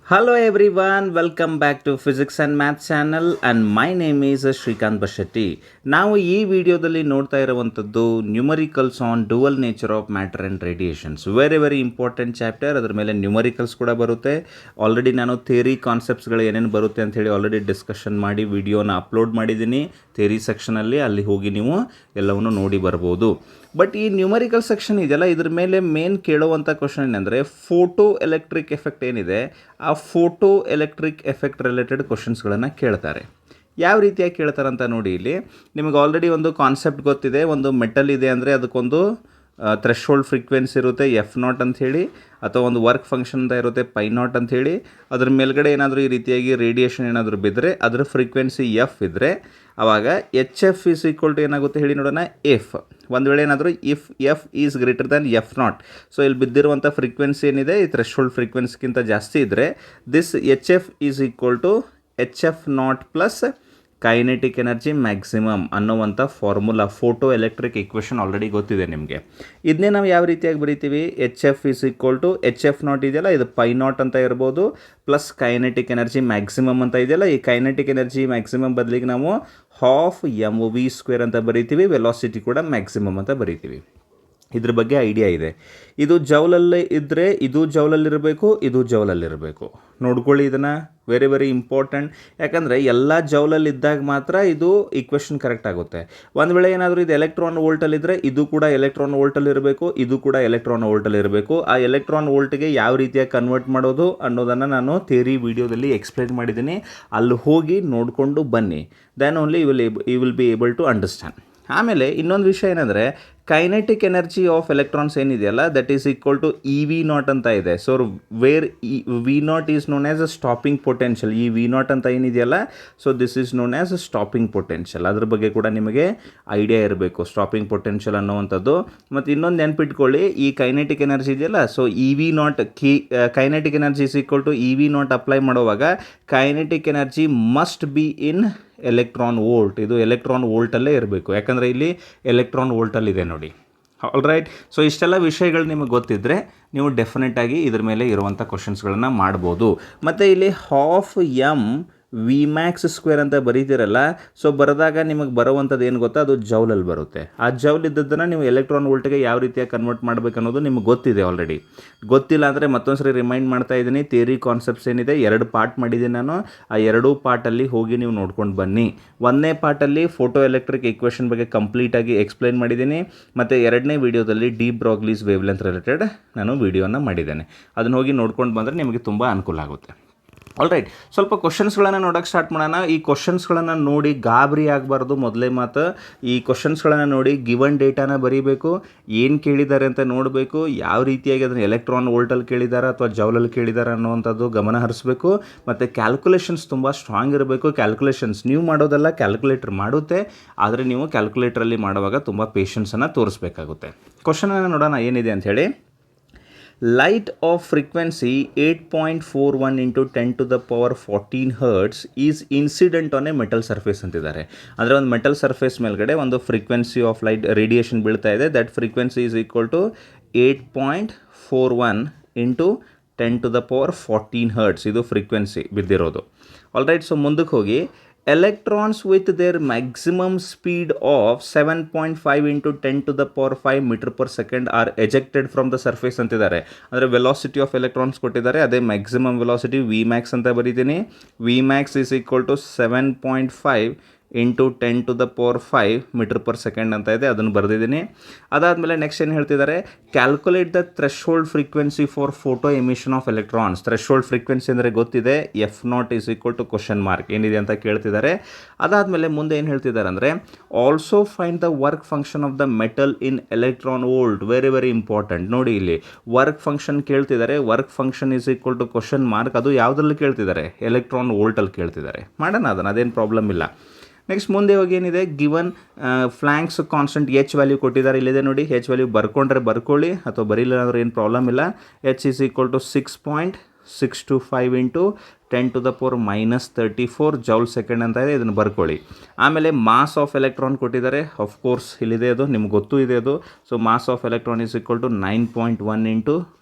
Hello everyone, welcome back to Physics and Math channel and my name is Srikanth Bashetti. ನಾವು ಈ ವಿಡಿಯೋದಲ್ಲಿ ನೋಡ್ತಾ ಇರುವಂಥದ್ದು numericals on dual nature of matter and radiations. Very important chapter. ಅದರ ಮೇಲೆ numericals ಕೂಡ ಬರುತ್ತೆ. ಆಲ್ರೆಡಿ ನಾನು ಥಿಯರಿ ಕಾನ್ಸೆಪ್ಟ್ಸ್ಗಳು ಏನೇನು ಬರುತ್ತೆ ಅಂಥೇಳಿ ಆಲ್ರೆಡಿ ಡಿಸ್ಕಷನ್ ಮಾಡಿ ವಿಡಿಯೋನ ಅಪ್ಲೋಡ್ ಮಾಡಿದ್ದೀನಿ ಥಿಯರಿ ಸೆಕ್ಷನಲ್ಲಿ. ಅಲ್ಲಿ ಹೋಗಿ ನೀವು ಎಲ್ಲವನ್ನು ನೋಡಿ ಬರ್ಬೋದು. ಬಟ್ ಈ ನ್ಯೂಮರಿಕಲ್ ಸೆಕ್ಷನ್ ಇದೆಯಲ್ಲ, ಇದ್ರ ಮೇಲೆ ಮೇನ್ ಕೇಳುವಂಥ ಕ್ವಶನ್ ಏನಂದರೆ ಫೋಟೋ ಎಲೆಕ್ಟ್ರಿಕ್ ಎಫೆಕ್ಟ್ ಏನಿದೆ, ಆ ಫೋಟೋ ಎಲೆಕ್ಟ್ರಿಕ್ ಎಫೆಕ್ಟ್ ರಿಲೇಟೆಡ್ ಕ್ವಶನ್ಸ್ಗಳನ್ನು ಕೇಳ್ತಾರೆ. ಯಾವ ರೀತಿಯಾಗಿ ಕೇಳ್ತಾರೆ ಅಂತ ನೋಡಿ. ಇಲ್ಲಿ ನಿಮಗೆ ಆಲ್ರೆಡಿ ಒಂದು ಕಾನ್ಸೆಪ್ಟ್ ಗೊತ್ತಿದೆ. ಒಂದು ಮೆಟಲ್ ಇದೆ ಅಂದರೆ ಅದಕ್ಕೊಂದು ಥ್ರೆಶೋಲ್ಡ್ ಫ್ರೀಕ್ವೆನ್ಸಿ ಇರುತ್ತೆ F0 ಅಂಥೇಳಿ, ಅಥವಾ ಒಂದು ವರ್ಕ್ ಫಂಕ್ಷನ್ ಅಂತ ಇರುತ್ತೆ π0 ಅಂಥೇಳಿ. ಅದ್ರ ಮೇಲ್ಗಡೆ ಏನಾದರೂ ಈ ರೀತಿಯಾಗಿ ರೇಡಿಯೇಷನ್ ಏನಾದರೂ ಬಿದ್ದರೆ ಅದರ ಫ್ರೀಕ್ವೆನ್ಸಿ F ಇದ್ದರೆ ಆವಾಗ HF ಈಸ್ ಈಕ್ವಲ್ ಟು ಏನಾಗುತ್ತೆ ಹೇಳಿ ನೋಡೋಣ, ಎಫ್. ಒಂದು ವೇಳೆ ಏನಾದರೂ if F is greater than F0, so ಇಲ್ಲಿ ಬಿದ್ದಿರುವಂಥ ಫ್ರೀಕ್ವೆನ್ಸಿ ಏನಿದೆ ಈ ಥ್ರೆಶೋಲ್ಡ್ ಫ್ರೀಕ್ವೆನ್ಸಿಗಿಂತ ಜಾಸ್ತಿ ಇದ್ದರೆ this HF is equal to HF0 plus kinetic energy maximum ಅನ್ನೋವಂಥ formula, photo electric equation already ಗೊತ್ತಿದೆ ನಿಮಗೆ. ಇದನ್ನೇ ನಾವು ಯಾವ ರೀತಿಯಾಗಿ ಬರೀತೀವಿ, HF is equal to HF0 ಇದೆಯಲ್ಲ, ಇದು π0 ಅಂತ ಇರ್ಬೋದು, ಪ್ಲಸ್ ಕೈನೆಟಿಕ್ ಎನರ್ಜಿ ಮ್ಯಾಕ್ಸಿಮಮ್ ಅಂತ ಇದೆಯಲ್ಲ, ಈ ಕೈನೆಟಿಕ್ ಎನರ್ಜಿ ಮ್ಯಾಕ್ಸಿಮಮ್ ಬದಲಿಗೆ ನಾವು ಹಾಫ್ mv² ಅಂತ ಬರೀತೀವಿ, ವೆಲಾಸಿಟಿ ಕೂಡ ಮ್ಯಾಕ್ಸಿಮಮ್ ಅಂತ ಬರೀತೀವಿ. ಇದ್ರ ಬಗ್ಗೆ ಐಡಿಯಾ ಇದೆ. ಇದು ಜೌಲಲ್ಲಿ ಇದ್ದರೆ ಇದು ಜೌಲಲ್ಲಿರಬೇಕು, ಇದು ಜೌಲಲ್ಲಿರಬೇಕು. ನೋಡ್ಕೊಳ್ಳಿ ಇದನ್ನು, ವೆರಿ ಇಂಪಾರ್ಟೆಂಟ್. ಯಾಕಂದರೆ ಎಲ್ಲ ಜೌಲಲ್ಲಿದ್ದಾಗ ಮಾತ್ರ ಇದು ಈಕ್ವೇಷನ್ ಕರೆಕ್ಟ್ ಆಗುತ್ತೆ. ಒಂದು ವೇಳೆ ಏನಾದರೂ ಇದು ಎಲೆಕ್ಟ್ರಾನ್ ವೋಲ್ಟಲ್ಲಿದ್ದರೆ ಇದು ಕೂಡ ಎಲೆಕ್ಟ್ರಾನ್ ವೋಲ್ಟಲ್ಲಿರಬೇಕು, ಇದು ಕೂಡ ಎಲೆಕ್ಟ್ರಾನ್ ವೋಲ್ಟಲ್ಲಿರಬೇಕು. ಆ ಎಲೆಕ್ಟ್ರಾನ್ ವೋಲ್ಟ್ಗೆ ಯಾವ ರೀತಿಯಾಗಿ ಕನ್ವರ್ಟ್ ಮಾಡೋದು ಅನ್ನೋದನ್ನು ನಾನು ಥಿಯರಿ ವಿಡಿಯೋದಲ್ಲಿ ಎಕ್ಸ್ಪ್ಲೈನ್ ಮಾಡಿದ್ದೀನಿ. ಅಲ್ಲಿ ಹೋಗಿ ನೋಡಿಕೊಂಡು ಬನ್ನಿ. Then only you will be able to understand. ಆಮೇಲೆ ಇನ್ನೊಂದು ವಿಷಯ ಏನಂದರೆ ಕೈನೆಟಿಕ್ ಎನರ್ಜಿ ಆಫ್ ಎಲೆಕ್ಟ್ರಾನ್ಸ್ ಏನಿದೆಯಲ್ಲ that is equal to EV0 ಅಂತ ಇದೆ. So where V0 is known as a stopping potential. ಈ V0 ಅಂತ ಏನಿದೆಯಲ್ಲ, so this is known as a stopping potential. ಅದ್ರ ಬಗ್ಗೆ ಕೂಡ ನಿಮಗೆ ಐಡಿಯಾ ಇರಬೇಕು, ಸ್ಟಾಪಿಂಗ್ ಪೊಟೆನ್ಷಿಯಲ್ ಅನ್ನೋವಂಥದ್ದು. ಮತ್ತು ಇನ್ನೊಂದು ನೆನ್ಪಿಟ್ಕೊಳ್ಳಿ, ಈ ಕೈನೆಟಿಕ್ ಎನರ್ಜಿ ಇದೆಯಲ್ಲ, so EV0 kinetic energy is equal to EV0 apply ಮಾಡುವಾಗ kinetic energy must be in electron volt. ಇದು ಎಲೆಕ್ಟ್ರಾನ್ ವೋಲ್ಟಲ್ಲೇ ಇರಬೇಕು, ಯಾಕಂದರೆ ಇಲ್ಲಿ ಎಲೆಕ್ಟ್ರಾನ್ ವೋಲ್ಟಲ್ಲಿದೆ ನೋಡಿ. All right. ಸೊ ಇಷ್ಟೆಲ್ಲ ವಿಷಯಗಳು ನಿಮಗೆ ಗೊತ್ತಿದ್ದರೆ ನೀವು ಡೆಫಿನೆಟಾಗಿ ಇದ್ರ ಮೇಲೆ ಇರುವಂಥ ಕ್ವಶನ್ಸ್ಗಳನ್ನು ಮಾಡ್ಬೋದು. ಮತ್ತು ಇಲ್ಲಿ ಹಾಫ್ Vmax² ಅಂತ ಬರೀತಿರಲ್ಲ, ಸೊ ಬರೆದಾಗ ನಿಮಗೆ ಬರುವಂಥದ್ದು ಏನು ಗೊತ್ತಾ, ಅದು ಜೌಲಲ್ಲಿ ಬರುತ್ತೆ. ಆ ಜೌಲ್ ಇದ್ದದ್ದನ್ನು ನೀವು ಎಲೆಕ್ಟ್ರಾನ್ ವೋಲ್ಟ್ಗೆ ಯಾವ ರೀತಿಯಾಗಿ ಕನ್ವರ್ಟ್ ಮಾಡಬೇಕು ಅನ್ನೋದು ನಿಮಗೆ ಗೊತ್ತಿದೆ ಆಲ್ರೆಡಿ. ಗೊತ್ತಿಲ್ಲ ಅಂದರೆ ಮತ್ತೊಂದು ಸರಿ ರಿಮೈಂಡ್ ಮಾಡ್ತಾ ಇದ್ದೀನಿ. ಥಿಯರಿ ಕಾನ್ಸೆಪ್ಟ್ಸ್ ಏನಿದೆ 2 ಪಾರ್ಟ್ ಮಾಡಿದ್ದೀನಿ ನಾನು. ಆ 2 ಪಾರ್ಟಲ್ಲಿ ಹೋಗಿ ನೀವು ನೋಡ್ಕೊಂಡು ಬನ್ನಿ. 1ನೇ ಪಾರ್ಟಲ್ಲಿ ಫೋಟೋ ಎಲೆಕ್ಟ್ರಿಕ್ ಇಕ್ವೇಷನ್ ಬಗ್ಗೆ ಕಂಪ್ಲೀಟಾಗಿ ಎಕ್ಸ್ಪ್ಲೈನ್ ಮಾಡಿದ್ದೀನಿ. ಮತ್ತು 2ನೇ ವಿಡಿಯೋದಲ್ಲಿ ಡಿ ಬ್ರಾಗ್ಲೀಸ್ ವೇವ್ಲೆಂತ್ ರಿಲೇಟೆಡ್ ನಾನು ವಿಡಿಯೋನ ಮಾಡಿದ್ದೇನೆ. ಅದನ್ನು ಹೋಗಿ ನೋಡ್ಕೊಂಡು ಬಂದರೆ ನಿಮಗೆ ತುಂಬ ಅನುಕೂಲ ಆಗುತ್ತೆ. All right. ಸ್ವಲ್ಪ ಕ್ವಶನ್ಸ್ಗಳನ್ನು ನೋಡೋಕ್ಕೆ ಸ್ಟಾರ್ಟ್ ಮಾಡೋಣ. ಈ ಕ್ವಶನ್ಸ್ಗಳನ್ನು ನೋಡಿ ಗಾಬರಿ ಆಗಬಾರ್ದು. ಮೊದಲೇ ಮಾತು, ಈ ಕ್ವಶನ್ಸ್ಗಳನ್ನು ನೋಡಿ ಗಿವನ್ ಡೇಟಾನ ಬರೀಬೇಕು, ಏನು ಕೇಳಿದ್ದಾರೆ ಅಂತ ನೋಡಬೇಕು, ಯಾವ ರೀತಿಯಾಗಿ ಅದನ್ನು ಎಲೆಕ್ಟ್ರಾನ್ ವೋಲ್ಟಲ್ಲಿ ಕೇಳಿದ್ದಾರೆ ಅಥವಾ ಜೌಲಲ್ಲಿ ಕೇಳಿದ್ದಾರೆ ಅನ್ನೋವಂಥದ್ದು ಗಮನ ಹರಿಸಬೇಕು. ಮತ್ತು ಕ್ಯಾಲ್ಕುಲೇಷನ್ಸ್ ತುಂಬ ಸ್ಟ್ರಾಂಗ್ ಇರಬೇಕು. ಕ್ಯಾಲ್ಕುಲೇಷನ್ಸ್ ನೀವು ಮಾಡೋದಲ್ಲ, ಕ್ಯಾಲ್ಕುಲೇಟರ್ ಮಾಡುತ್ತೆ, ಆದರೆ ನೀವು ಕ್ಯಾಲ್ಕುಲೇಟರಲ್ಲಿ ಮಾಡುವಾಗ ತುಂಬ ಪೇಷನ್ಸನ್ನು ತೋರಿಸ್ಬೇಕಾಗುತ್ತೆ. ಕ್ವಶನನ್ನು ನೋಡೋಣ ಏನಿದೆ ಅಂಥೇಳಿ. Light of frequency 8.41 into 10 to the power 14 hertz is incident on a metal surface ಅಂತಿದ್ದಾರೆ. ಅಂದರೆ ಒಂದು ಮೆಟಲ್ ಸರ್ಫೇಸ್ ಮೇಲ್ಗಡೆ ಒಂದು ಫ್ರೀಕ್ವೆನ್ಸಿ ಆಫ್ ಲೈಟ್ ರೇಡಿಯೇಷನ್ ಬೀಳ್ತಾ ಇದೆ. That frequency is equal to 8.41 into 10 to the power 14 hertz. ಇದು ಫ್ರೀಕ್ವೆನ್ಸಿ ಬಿದ್ದಿರೋದು. All right. So ಮುಂದಕ್ಕೆ ಹೋಗಿ, electrons with their maximum speed of 7.5 into 10 to the power 5 meter per second are ejected from the surface ಅಂತಿದ್ದಾರೆ. ಅಂದರೆ velocity of electrons ಕೊಟ್ಟಿದ್ದಾರೆ, ಅದೇ maximum velocity Vmax ಅಂತ ಬರೀತೀನಿ. Vmax is equal to 7.5 into 10 to the power 5 metre per second ಅಂತ ಇದೆ, ಅದನ್ನು ಬರೆದಿದ್ದೀನಿ. ಅದಾದಮೇಲೆ ನೆಕ್ಸ್ಟ್ ಏನು ಹೇಳ್ತಿದ್ದಾರೆ, calculate the threshold frequency for photo emission of electrons. Threshold frequency ಅಂದರೆ ಗೊತ್ತಿದೆ, F0 is equal to question mark ಏನಿದೆ ಅಂತ ಕೇಳ್ತಿದ್ದಾರೆ. ಅದಾದಮೇಲೆ ಮುಂದೆ ಏನು ಹೇಳ್ತಿದ್ದಾರೆ ಅಂದರೆ, also find the work function of the metal in electron volt. Very important. ನೋಡಿ ಇಲ್ಲಿ ವರ್ಕ್ ಫಂಕ್ಷನ್ ಕೇಳ್ತಿದ್ದಾರೆ. Work function is equal to question mark. ಅದು ಯಾವುದ್ರಲ್ಲಿ ಕೇಳ್ತಿದ್ದಾರೆ, ಎಲೆಕ್ಟ್ರಾನ್ ವೋಲ್ಟಲ್ಲಿ ಕೇಳ್ತಿದ್ದಾರೆ. ಮಾಡೋಣ ಅದನ್ನು, ಅದೇನು ಪ್ರಾಬ್ಲಮ್ ಇಲ್ಲ. ನೆಕ್ಸ್ಟ್ ಮುಂದೆ ಹೋಗಿ ಏನಿದೆ, ಗಿವನ್ ಫ್ಲ್ಯಾಂಕ್ಸ್ ಕಾನ್ಸ್ಟೆಂಟ್ H ವ್ಯಾಲ್ಯೂ ಕೊಟ್ಟಿದ್ದಾರೆ. ಇಲ್ಲಿದೆ ನೋಡಿ, H ವ್ಯಾಲ್ಯೂ ಬರ್ಕೊಂಡ್ರೆ ಬರ್ಕೊಳ್ಳಿ, ಅಥವಾ ಬರೀಲ್ಲ ಅಂದ್ರೆ ಏನು ಪ್ರಾಬ್ಲಮ್ ಇಲ್ಲ. H is equal to 6.625 into 10 to the power -34 joule second ಅಂತ ಇದೆ, ಇದನ್ನು ಬರ್ಕೊಳ್ಳಿ. ಆಮೇಲೆ ಮಾಸ್ ಆಫ್ ಎಲೆಕ್ಟ್ರಾನ್ ಕೊಟ್ಟಿದ್ದಾರೆ. ಆಫ್ಕೋರ್ಸ್ ಇಲ್ಲಿದೆ, ಅದು ನಿಮ್ಗೆ ಗೊತ್ತು ಇದೆ ಅದು. So mass of electron is equal to 9.1 into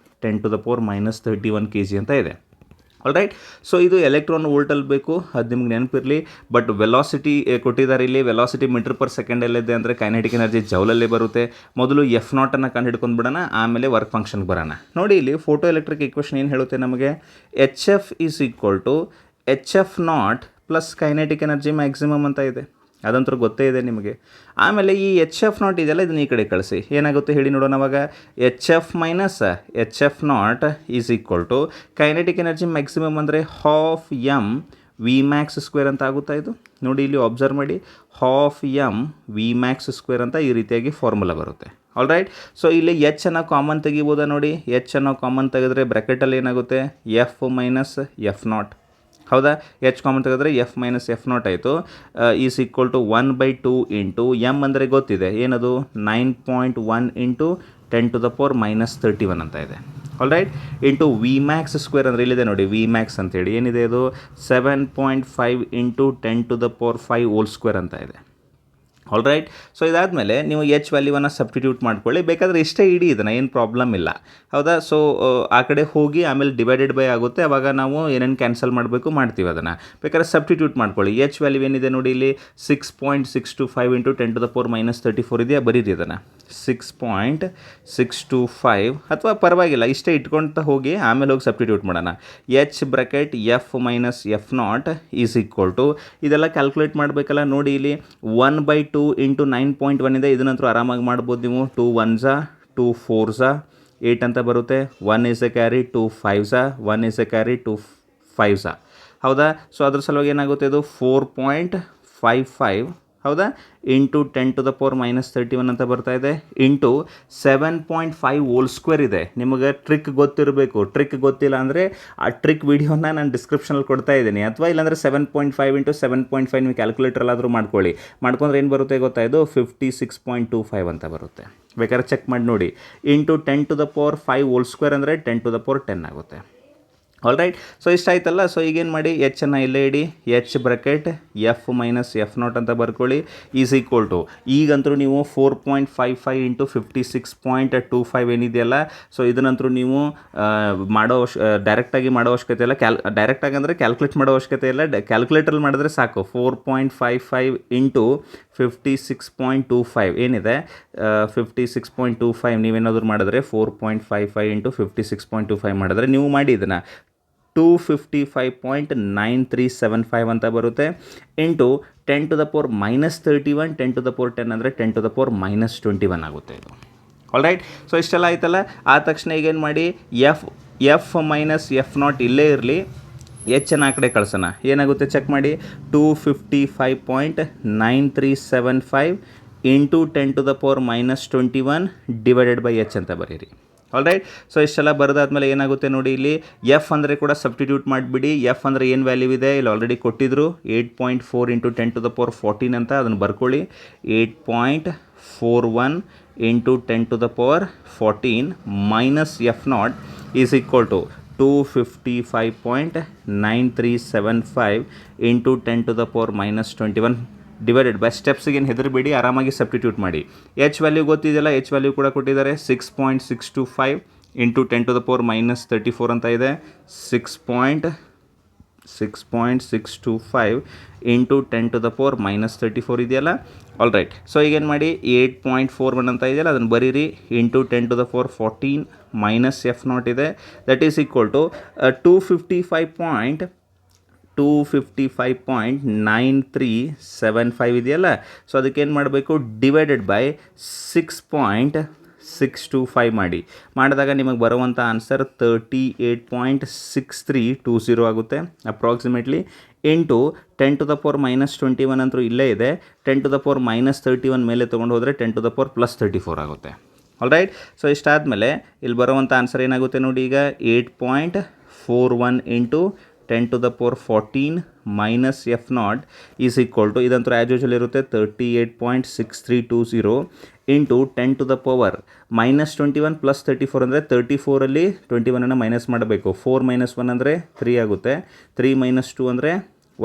10 to the power -31 kg ಅಂತ ಇದೆ. ಆಲ್ರೈಟ್. ಸೊ ಇದು ಎಲೆಕ್ಟ್ರಾನ್ ವೋಲ್ಟಲ್ಲಿ ಬೇಕು, ಅದು ನಿಮ್ಗೆ ನೆನಪಿರಲಿ. ಬಟ್ ವೆಲಾಸಿಟಿ ಕೊಟ್ಟಿದ್ದಾರೆ ಇಲ್ಲಿ, ವೆಲಾಸಿಟಿ ಮೀಟರ್ ಪರ್ ಸೆಕೆಂಡಲ್ಲಿದೆ ಅಂದರೆ ಕೈನೆಟಿಕ್ ಎನರ್ಜಿ ಜೌಲಲ್ಲೇ ಬರುತ್ತೆ. ಮೊದಲು F0 ಕಂಡು ಹಿಡ್ಕೊಂಡು ಬಿಡೋಣ, ಆಮೇಲೆ ವರ್ಕ್ ಫಂಕ್ಷನ್ಗೆ ಬರೋಣ. ನೋಡಿ ಇಲ್ಲಿ ಫೋಟೋ ಎಲೆಕ್ಟ್ರಿಕ್ ಈಕ್ವೇಷನ್ ಏನು ಹೇಳುತ್ತೆ ನಮಗೆ, HF is equal to HF0 plus kinetic energy maximum ಅಂತ ಇದೆ. ಅದಂತೂ ಗೊತ್ತೇ ಇದೆ ನಿಮಗೆ. ಆಮೇಲೆ ಈ HF0 ಇದೆಲ್ಲ ಇದನ್ನ ಈ ಕಡೆ ಕಳಿಸಿ, ಏನಾಗುತ್ತೆ ಹೇಳಿ ನೋಡೋಣ. ಅವಾಗ HF minus HF0 is equal to kinetic energy maximum ಅಂದರೆ half M V max square ಅಂತ ಆಗುತ್ತಾ ಇದು. ನೋಡಿ ಇಲ್ಲಿ ಅಬ್ಸರ್ವ್ ಮಾಡಿ, half M V max square ಅಂತ ಈ ರೀತಿಯಾಗಿ ಫಾರ್ಮುಲಾ ಬರುತ್ತೆ. ಆಲ್ರೈಟ್. ಸೊ ಇಲ್ಲಿ H ಅನ್ನು ಕಾಮನ್ ತೆಗಿಬೋದಾ ನೋಡಿ, H ಅನ್ನು ಕಾಮನ್ ತೆಗೆದ್ರೆ ಬ್ರ್ಯಾಕೆಟಲ್ಲಿ ಏನಾಗುತ್ತೆ, F ಮೈನಸ್ F0. ಹೌದಾ, H ಕಾಮನ್ ತೆಗೆದ್ರೆ F ಮೈನಸ್ F0 ಆಯಿತು. Is equal to 1/2 into M ಅಂದರೆ ಗೊತ್ತಿದೆ ಏನದು, 9.1 ಇಂಟು 10⁻³ ಅಂತ ಇದೆ. Alright. Into V max square ಅಂದರೆ ಇಲ್ಲಿದೆ ನೋಡಿ, ವಿ ಮ್ಯಾಕ್ಸ್ ಅಂತೇಳಿ ಏನಿದೆ ಅದು 7.5 ಇಂಟು 10⁵ ಹೋಲ್ ಸ್ಕ್ವೇರ್ ಅಂತ ಇದೆ. ಆಲ್ರೈಟ್. ಸೊ ಇದಾದಮೇಲೆ ನೀವು H ವ್ಯಾಲ್ಯೂವನ್ನು ಸಬ್ಸ್ಟಿಟ್ಯೂಟ್ ಮಾಡ್ಕೊಳ್ಳಿ, ಬೇಕಾದರೆ ಇಷ್ಟೇ ಇಡಿ, ಇದನ್ನು ಏನು ಪ್ರಾಬ್ಲಮ್ ಇಲ್ಲ. ಹೌದಾ. ಸೊ ಆ ಕಡೆ ಹೋಗಿ ಆಮೇಲೆ ಡಿವೈಡೆಡ್ ಬೈ ಆಗುತ್ತೆ, ಅವಾಗ ನಾವು ಏನೇನು ಕ್ಯಾನ್ಸಲ್ ಮಾಡಬೇಕು ಮಾಡ್ತೀವಿ, ಅದನ್ನು ಬೇಕಾದ್ರೆ ಸಬ್ಸ್ಟಿಟ್ಯೂಟ್ ಮಾಡ್ಕೊಳ್ಳಿ. H ವ್ಯಾಲ್ಯೂ ಏನಿದೆ ನೋಡಿ ಇಲ್ಲಿ 6.625 ಇಂಟು 10⁻³ ಇದೆಯಾ, ಬರೀರಿ ಅದನ್ನು 6.625, ಅಥವಾ ಪರವಾಗಿಲ್ಲ ಇಷ್ಟೇ ಇಟ್ಕೊಳ್ತಾ ಹೋಗಿ ಆಮೇಲೆ ಹೋಗಿ ಸಬ್ಸ್ಟಿಟ್ಯೂಟ್ ಮಾಡೋಣ. H bracket F minus F0 is equal to, ಇದೆಲ್ಲ ಕ್ಯಾಲ್ಕುಲೇಟ್ ಮಾಡಬೇಕಲ್ಲ. ನೋಡಿ ಇಲ್ಲಿ 1/2 ಇಂಟು 9.1 ಇದೆ, ಇದನ್ನಂತೂ ಆರಾಮಾಗಿ ಮಾಡ್ಬೋದು ನೀವು. 2 1s 2 4s 8 ಅಂತ ಬರುತ್ತೆ. 1 is a carry, 2 5s 1 is a carry, 2 5s. ಹೌದಾ. ಸೊ ಅದ್ರ ಸಲುವಾಗಿ ಏನಾಗುತ್ತೆ, ಇದು 4.55 ಹೌದಾ ಇಂಟು 10⁻³ ಅಂತ ಬರ್ತಾ ಇದೆ, ಇಂಟು 7.5 ಹೋಲ್ ಸ್ಕ್ವೇರ್ ಇದೆ. ನಿಮಗೆ ಟ್ರಿಕ್ ಗೊತ್ತಿರಬೇಕು, ಟ್ರಿಕ್ ಗೊತ್ತಿಲ್ಲ ಅಂದರೆ ಆ ಟ್ರಿಕ್ ವಿಡಿಯೋನ ನಾನು ಡಿಸ್ಕ್ರಿಪ್ಷನಲ್ಲಿ ಕೊಡ್ತಾ ಇದ್ದೀನಿ, ಅಥವಾ ಇಲ್ಲಾಂದರೆ 7.5 ಇಂಟು 7.5 ನೀವು ಕ್ಯಾಲ್ಕುಲೇಟ್ರಲ್ಲಾದರೂ ಮಾಡ್ಕೊಂಡ್ರೆ ಏನು ಬರುತ್ತೆ ಗೊತ್ತಾ, ಇದು 56.25 ಅಂತ ಬರುತ್ತೆ. ಬೇಕಾದ್ರೆ ಚೆಕ್ ಮಾಡಿ ನೋಡಿ. ಇಂಟು 10⁻5 ಹೋಲ್ ಸ್ಕ್ವೇರ್ ಅಂದರೆ 10⁻10 ಆಗುತ್ತೆ. ಆಲ್ರೈಟ್. ಸೊ ಇಷ್ಟ ಆಯ್ತಲ್ಲ. ಸೊ ಈಗೇನು ಮಾಡಿ, H ಅನ್ನು ಇಲ್ಲೇ ಇಡಿ, H bracket F minus F0 ಅಂತ ಬರ್ಕೊಳ್ಳಿ, ಈಸ್ ಈಕ್ವಲ್ ಟು, ಈಗಂತರೂ ನೀವು 4.55 ಇಂಟು 56.25 ಏನಿದೆಯಲ್ಲ, ಸೊ ಇದನ್ನಂತರೂ ನೀವು ಡೈರೆಕ್ಟಾಗಿ ಮಾಡೋ ಅವಶ್ಯಕತೆ ಇಲ್ಲ. ಡೈರೆಕ್ಟಾಗಿ ಅಂದರೆ ಕ್ಯಾಲ್ಕುಲೇಟ್ ಮಾಡೋ ಅವಶ್ಯಕತೆ ಇಲ್ಲ, ಕ್ಯಾಲ್ಕುಲೇಟ್ರಲ್ಲಿ ಮಾಡಿದ್ರೆ ಸಾಕು. 4.55 ಇಂಟು 56.25 ಏನಿದೆ, 56.25 ನೀವೇನಾದರೂ ಮಾಡಿದ್ರೆ 4.55 ಇಂಟು 56.25 ಮಾಡಿದ್ರೆ ನೀವು ಮಾಡಿ ಇದನ್ನು 255.9375 ಅಂತ ಬರುತ್ತೆ. ಇಂಟು 10⁻31 10⁻10 ಅಂದರೆ 10⁻21 ಆಗುತ್ತೆ ಇದು. ಆಲ್ರೈಟ್. ಸೊ ಇಷ್ಟೆಲ್ಲ ಆಯ್ತಲ್ಲ. ಆದ ತಕ್ಷಣ ಈಗೇನು ಮಾಡಿ, F ಮೈನಸ್ F0 ಇಲ್ಲೇ ಇರಲಿ, H ಅನ್ನು ಆ ಕಡೆ ಕಳ್ಸೋಣ. ಏನಾಗುತ್ತೆ ಚೆಕ್ ಮಾಡಿ, 255.9375 ಇಂಟು 10⁻21 ಡಿವೈಡೆಡ್ ಬೈ H ಅಂತ ಬರೀರಿ. ಆಲ್ರೈಟ್. ಸೊ ಇಷ್ಟೆಲ್ಲ ಬರೆದಾದ್ಮೇಲೆ ಏನಾಗುತ್ತೆ ನೋಡಿ, ಇಲ್ಲಿ F ಅಂದರೆ ಕೂಡ ಸಬ್ಸ್ಟಿಟ್ಯೂಟ್ ಮಾಡಿಬಿಡಿ. F ಅಂದರೆ ಏನು ವ್ಯಾಲ್ಯೂ ಇದೆ ಇಲ್ಲಿ ಆಲ್ರೆಡಿ ಕೊಟ್ಟಿದ್ರು, 8.4 ಇಂಟು 10⁻14 ಅಂತ, ಅದನ್ನು ಬರ್ಕೊಳ್ಳಿ. 8.41 into 10⁻14 minus F0 is equal to 255.9375 into 10⁻21 divided by, ಸ್ಟೆಪ್ಸಿಗೆ ಏನು ಹೆದರಬೇಡಿ, ಆರಾಮಾಗಿ ಸಬ್ಸ್ಟಿಟ್ಯೂಟ್ ಮಾಡಿ. H ವ್ಯಾಲ್ಯೂ ಗೊತ್ತಿದೆಯಲ್ಲ, H ವ್ಯಾಲ್ಯೂ ಕೂಡ ಕೊಟ್ಟಿದ್ದಾರೆ, 6.625 ಇಂಟು 10⁻34 ಅಂತ ಇದೆ. 6.625 ಇಂಟು 10⁻34 ಇದೆಯಲ್ಲ. ಆಲ್ರೈಟ್. ಸೊ ಈಗೇನು ಮಾಡಿ, 8.41 ಅಂತ ಇದೆಯಲ್ಲ, ಅದನ್ನು ಬರೀರಿ, ಇಂಟು 10⁻14 ಮೈನಸ್ F0 ಇದೆ, ದಟ್ ಈಸ್ ಈಕ್ವಲ್ ಟು 255.9375 ಇದೆಯಲ್ಲ. ಸೊ ಅದಕ್ಕೇನು ಮಾಡಬೇಕು, ಡಿವೈಡೆಡ್ ಬೈ 6.625 ಮಾಡಿದಾಗ ನಿಮಗೆ ಬರುವಂಥ ಆನ್ಸರ್ 38.6320 ಆಗುತ್ತೆ ಅಪ್ರಾಕ್ಸಿಮೇಟ್ಲಿ. ಇಂಟು 10⁻21 ಅಂತೂ ಇಲ್ಲೇ ಇದೆ, 10⁻31 ಮೇಲೆ ತೊಗೊಂಡು ಹೋದರೆ 10⁻+34 ಆಗುತ್ತೆ. ಆಲ್ರೈಟ್. ಸೊ ಇಷ್ಟಾದಮೇಲೆ ಇಲ್ಲಿ ಬರುವಂಥ ಆನ್ಸರ್ ಏನಾಗುತ್ತೆ ನೋಡಿ, ಈಗ 8.41 into 10⁻14 minus F0 is equal to, ಇದಂತೂ ಆ್ಯಸ್ ಯೂಶುವಲ್ ಇರುತ್ತೆ 38.6320 ಇಂಟು 10⁻21 ಪ್ಲಸ್ 34 ಅಂದರೆ 34ಅಲ್ಲಿ 21 ಮೈನಸ್ ಮಾಡಬೇಕು. 4 - 1 ಅಂದರೆ 3 ಆಗುತ್ತೆ, 3 - 2 ಅಂದರೆ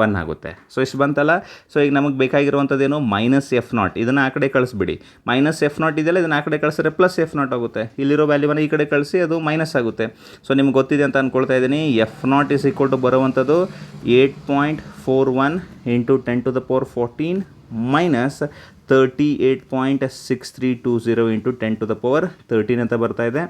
1 ಆಗುತ್ತೆ. ಸೊ ಇಷ್ಟು ಬಂತಲ್ಲ. ಸೊ ಈಗ ನಮಗೆ ಬೇಕಾಗಿರುವಂಥದ್ದೇನು -F0. ಇದನ್ನು ಆ ಕಡೆ ಕಳಿಸ್ಬಿಡಿ. -F0 ಇದೆಯಲ್ಲ, ಇದನ್ನು ಆ ಕಡೆ ಕಳಿಸಿದ್ರೆ +F0 ಆಗುತ್ತೆ. ಇಲ್ಲಿರೋ ವ್ಯಾಲ್ಯೂವನ್ನು ಈ ಕಡೆ ಕಳಿಸಿ ಅದು ಮೈನಸ್ ಆಗುತ್ತೆ. ಸೊ ನಿಮ್ಗೆ ಗೊತ್ತಿದೆ ಅಂತ ಅಂದ್ಕೊಳ್ತಾ ಇದ್ದೀನಿ. F0 ಇಸ್ ಈಕ್ವಲ್ ಟು ಬರುವಂಥದ್ದು 8.41 × 10⁻14 ಮೈನಸ್ 38.6320 × 10⁻13 ಅಂತ ಬರ್ತಾ ಇದೆ.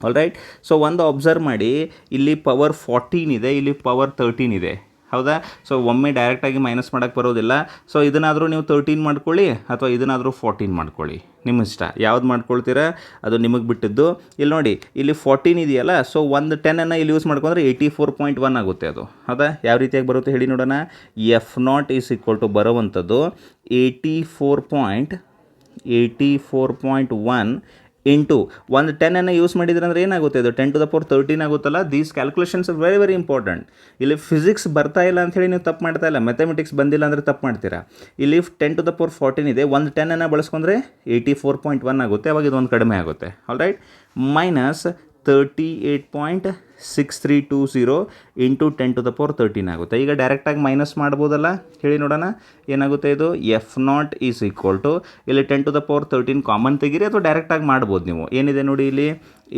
All right. ಸೊ ಒಂದು ಅಬ್ಸರ್ವ್ ಮಾಡಿ, ಇಲ್ಲಿ ಪವರ್ 14 ಇದೆ, ಇಲ್ಲಿ ಪವರ್ 13 ಇದೆ, ಹೌದಾ? ಸೊ ಒಮ್ಮೆ ಡೈರೆಕ್ಟಾಗಿ ಮೈನಸ್ ಮಾಡೋಕ್ಕೆ ಬರೋದಿಲ್ಲ. ಸೊ ಇದನ್ನಾದರೂ ನೀವು 13 ಮಾಡ್ಕೊಳ್ಳಿ ಅಥವಾ ಇದನ್ನಾದರೂ 14 ಮಾಡ್ಕೊಳ್ಳಿ, ನಿಮ್ಮ ಇಷ್ಟ ಯಾವ್ದು ಮಾಡ್ಕೊಳ್ತೀರಾ ಅದು ನಿಮಗೆ ಬಿಟ್ಟಿದ್ದು. ಇಲ್ಲಿ ನೋಡಿ, ಇಲ್ಲಿ 14 ಇದೆಯಲ್ಲ, ಸೊ ಒಂದು 10 ಇಲ್ಲಿ ಯೂಸ್ ಮಾಡ್ಕೊಂಡ್ರೆ 84.1 ಆಗುತ್ತೆ ಅದು, ಹೌದಾ? ಯಾವ ರೀತಿಯಾಗಿ ಬರುತ್ತೆ ಹೇಳಿ ನೋಡೋಣ. F0 ಈಸ್ ಈಕ್ವಲ್ ಟು ಬರುವಂಥದ್ದು 84.1 ಇಂಟು ಒಂದು 10 ಯೂಸ್ ಮಾಡಿದ್ರೆ ಅಂದರೆ ಏನಾಗುತ್ತೆ, ಅದು 10⁻13 ಆಗುತ್ತಲ್ಲ. These calculations are very very important. ಇಲ್ಲಿ ಫಿಸಿಕ್ಸ್ ಬರ್ತಾ ಇಲ್ಲ ಅಂಥೇಳಿ ನೀವು ತಪ್ಪು ಮಾಡ್ತಾ ಇಲ್ಲ, ಮ್ಯಾಥಮೆಟಿಕ್ಸ್ ಬಂದಿಲ್ಲ ಅಂದರೆ ತಪ್ಪು ಮಾಡ್ತೀರಾ. ಇಲ್ಲಿ 10⁻14 ಇದೆ, ಒಂದು 10 ಬಳಸ್ಕೊಂಡ್ರೆ 84.1 ಆಗುತ್ತೆ, ಅವಾಗ ಇದೊಂದು ಕಡಿಮೆ ಆಗುತ್ತೆ. All right. ಮೈನಸ್ 38.6320 ಇಂಟು 10⁻13 ಆಗುತ್ತೆ. ಈಗ ಡೈರೆಕ್ಟಾಗಿ ಮೈನಸ್ ಮಾಡ್ಬೋದಲ್ಲ, ಹೇಳಿ ನೋಡೋಣ ಏನಾಗುತ್ತೆ. ಇದು F0 ಈಸ್ ಈಕ್ವಲ್ ಟು ಇಲ್ಲಿ 10⁻13 ಕಾಮನ್ ತೆಗೀರಿ ಅಥವಾ ಡೈರೆಕ್ಟಾಗಿ ಮಾಡ್ಬೋದು ನೀವು. ಏನಿದೆ ನೋಡಿ, ಇಲ್ಲಿ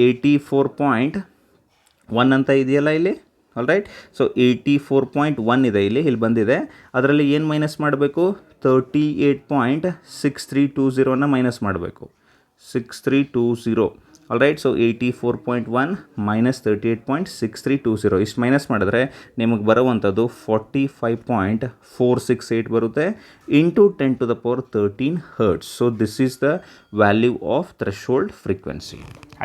84.1 ಅಂತ ಇದೆಯಲ್ಲ ಇಲ್ಲಿ. All right. ಸೊ 84.1 ಇದೆ ಇಲ್ಲಿ ಬಂದಿದೆ. ಅದರಲ್ಲಿ ಏನು ಮೈನಸ್ ಮಾಡಬೇಕು, 38.6320 ಮೈನಸ್ ಮಾಡಬೇಕು, 6320. All right. ಸೊ 84.1 ಮೈನಸ್ 38.6320 ಇಷ್ಟು ಮೈನಸ್ ಮಾಡಿದ್ರೆ ನಿಮಗೆ ಬರುವಂಥದ್ದು 45.468 ಬರುತ್ತೆ into 10⁻13 hertz. So this is the value of threshold frequency.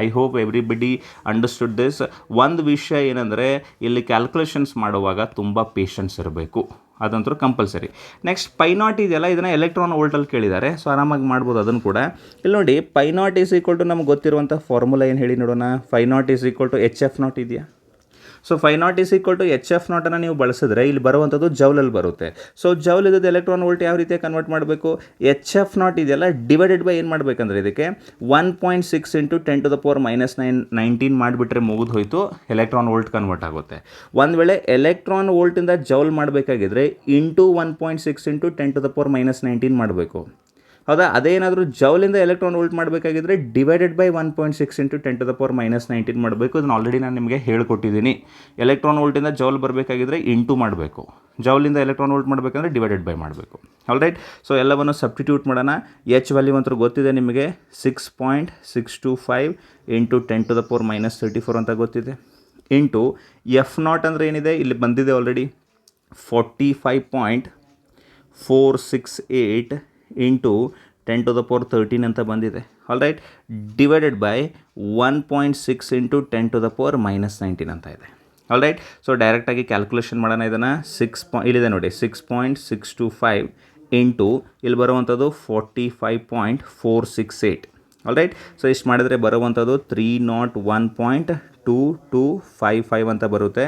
I hope everybody understood this. ಒಂದು ವಿಷಯ ಏನಂದರೆ, ಇಲ್ಲಿ ಕ್ಯಾಲ್ಕುಲೇಷನ್ಸ್ ಮಾಡುವಾಗ ತುಂಬ ಪೇಷನ್ಸ್ ಇರಬೇಕು, ಅದಂತೂ ಕಂಪಲ್ಸರಿ. ನೆಕ್ಸ್ಟ್ π0 ಇದೆಯಲ್ಲ, ಇದನ್ನು ಎಲೆಕ್ಟ್ರಾನ್ ವೋಲ್ಟಲ್ಲಿ ಕೇಳಿದ್ದಾರೆ. ಸೊ ಆರಾಮಾಗಿ ಮಾಡ್ಬೋದು ಅದನ್ನು ಕೂಡ. ಇಲ್ಲಿ ನೋಡಿ, π0 ಈಸ್ ಈಕ್ವಲ್ ಟು ನಮ್ಗೆ ಗೊತ್ತಿರುವಂಥ ಫಾರ್ಮುಲಾ ಏನು ಹೇಳಿ ನೋಡೋಣ. φ0 ಈಸ್ ಈಕ್ವಲ್ ಟು hf0 ಇದೆಯಾ. So φ0 is equal to hf0 ನೀವು ಬಳಸಿದ್ರೆ ಇಲ್ಲಿ ಬರುವಂಥದ್ದು ಜೌಲಲ್ಲಿ ಬರುತ್ತೆ. ಸೊ ಜೌಲ್ ಇದ್ದದ್ದು ಎಲೆಕ್ಟ್ರಾನ್ ವೋಲ್ಟ್ ಯಾವ ರೀತಿಯಾಗಿ ಕನ್ವರ್ಟ್ ಮಾಡಬೇಕು, hf0 ಇದೆಯಲ್ಲ ಡಿವೈಡೆಡ್ ಬೈ ಏನು ಮಾಡಬೇಕಂದ್ರೆ ಇದಕ್ಕೆ 1.6 ಇಂಟು 10⁻−19 ಮಾಡಿಬಿಟ್ರೆ ಮುಗಿದು ಹೋಯಿತು, ಎಲೆಕ್ಟ್ರಾನ್ ವೋಲ್ಟ್ ಕನ್ವರ್ಟ್ ಆಗುತ್ತೆ. ಒಂದು ವೇಳೆ ಎಲೆಕ್ಟ್ರಾನ್ ವೋಲ್ಟಿಂದ ಜೌಲ್ ಮಾಡಬೇಕಾಗಿದ್ರೆ ಇಂಟು 1.6 ಇಂಟು 10⁻−19 ಮಾಡಬೇಕು, ಹೌದಾ? ಅದೇನಾದರೂ ಜೌಲಿಂದ ಎಲೆಕ್ಟ್ರಾನ್ ವೋಲ್ಟ್ ಮಾಡಬೇಕಾಗಿದ್ರೆ ಡಿವೈಡೆಡ್ ಬೈ 1.6 ಇಂಟು 10⁻−19 ಮಾಡಬೇಕು. ಇದನ್ನು ಆಲ್ರೆಡಿ ನಾನು ನಿಮಗೆ ಹೇಳ್ಕೊಟ್ಟಿದ್ದೀನಿ. ಎಲೆಕ್ಟ್ರಾನ್ ವೋಲ್ಟಿಂದ ಜೌಲ್ ಬರಬೇಕಾಗಿದ್ರೆ ಇಂಟು ಮಾಡಬೇಕು, ಜೌಲಿಂದ ಎಲೆಕ್ಟ್ರಾನ್ ವೋಲ್ಟ್ ಮಾಡಬೇಕಂದ್ರೆ ಡಿವೈಡೆಡ್ ಬೈ ಮಾಡಬೇಕು. All right. ಸೊ ಎಲ್ಲವನ್ನು ಸಬ್ಸ್ಟಿಟ್ಯೂಟ್ ಮಾಡೋಣ. ಎಚ್ ವ್ಯಾಲ್ಯೂ ಅಂತೂ ಗೊತ್ತಿದೆ ನಿಮಗೆ, 6.625 ಇಂಟು 10⁻−34 ಅಂತ ಗೊತ್ತಿದೆ, ಇಂಟು F0 ಅಂದರೆ ಏನಿದೆ ಇಲ್ಲಿ ಬಂದಿದೆ ಆಲ್ರೆಡಿ 45.468 ಇಂಟು 10⁻13 ಅಂತ ಬಂದಿದೆ. All right. Divided by 1.6 into 10⁻−19 ಅಂತ ಇದೆ. All right. ಸೊ ಡೈರೆಕ್ಟಾಗಿ ಕ್ಯಾಲ್ಕುಲೇಷನ್ ಮಾಡೋಣ ಇದನ್ನು. ಇಲ್ಲಿದೆ ನೋಡಿ, 6.625 ಇಂಟು ಇಲ್ಲಿ ಬರುವಂಥದ್ದು 45.468. All right. ಸೊ ಇಷ್ಟು ಮಾಡಿದರೆ ಬರುವಂಥದ್ದು 301.2255 ಅಂತ ಬರುತ್ತೆ,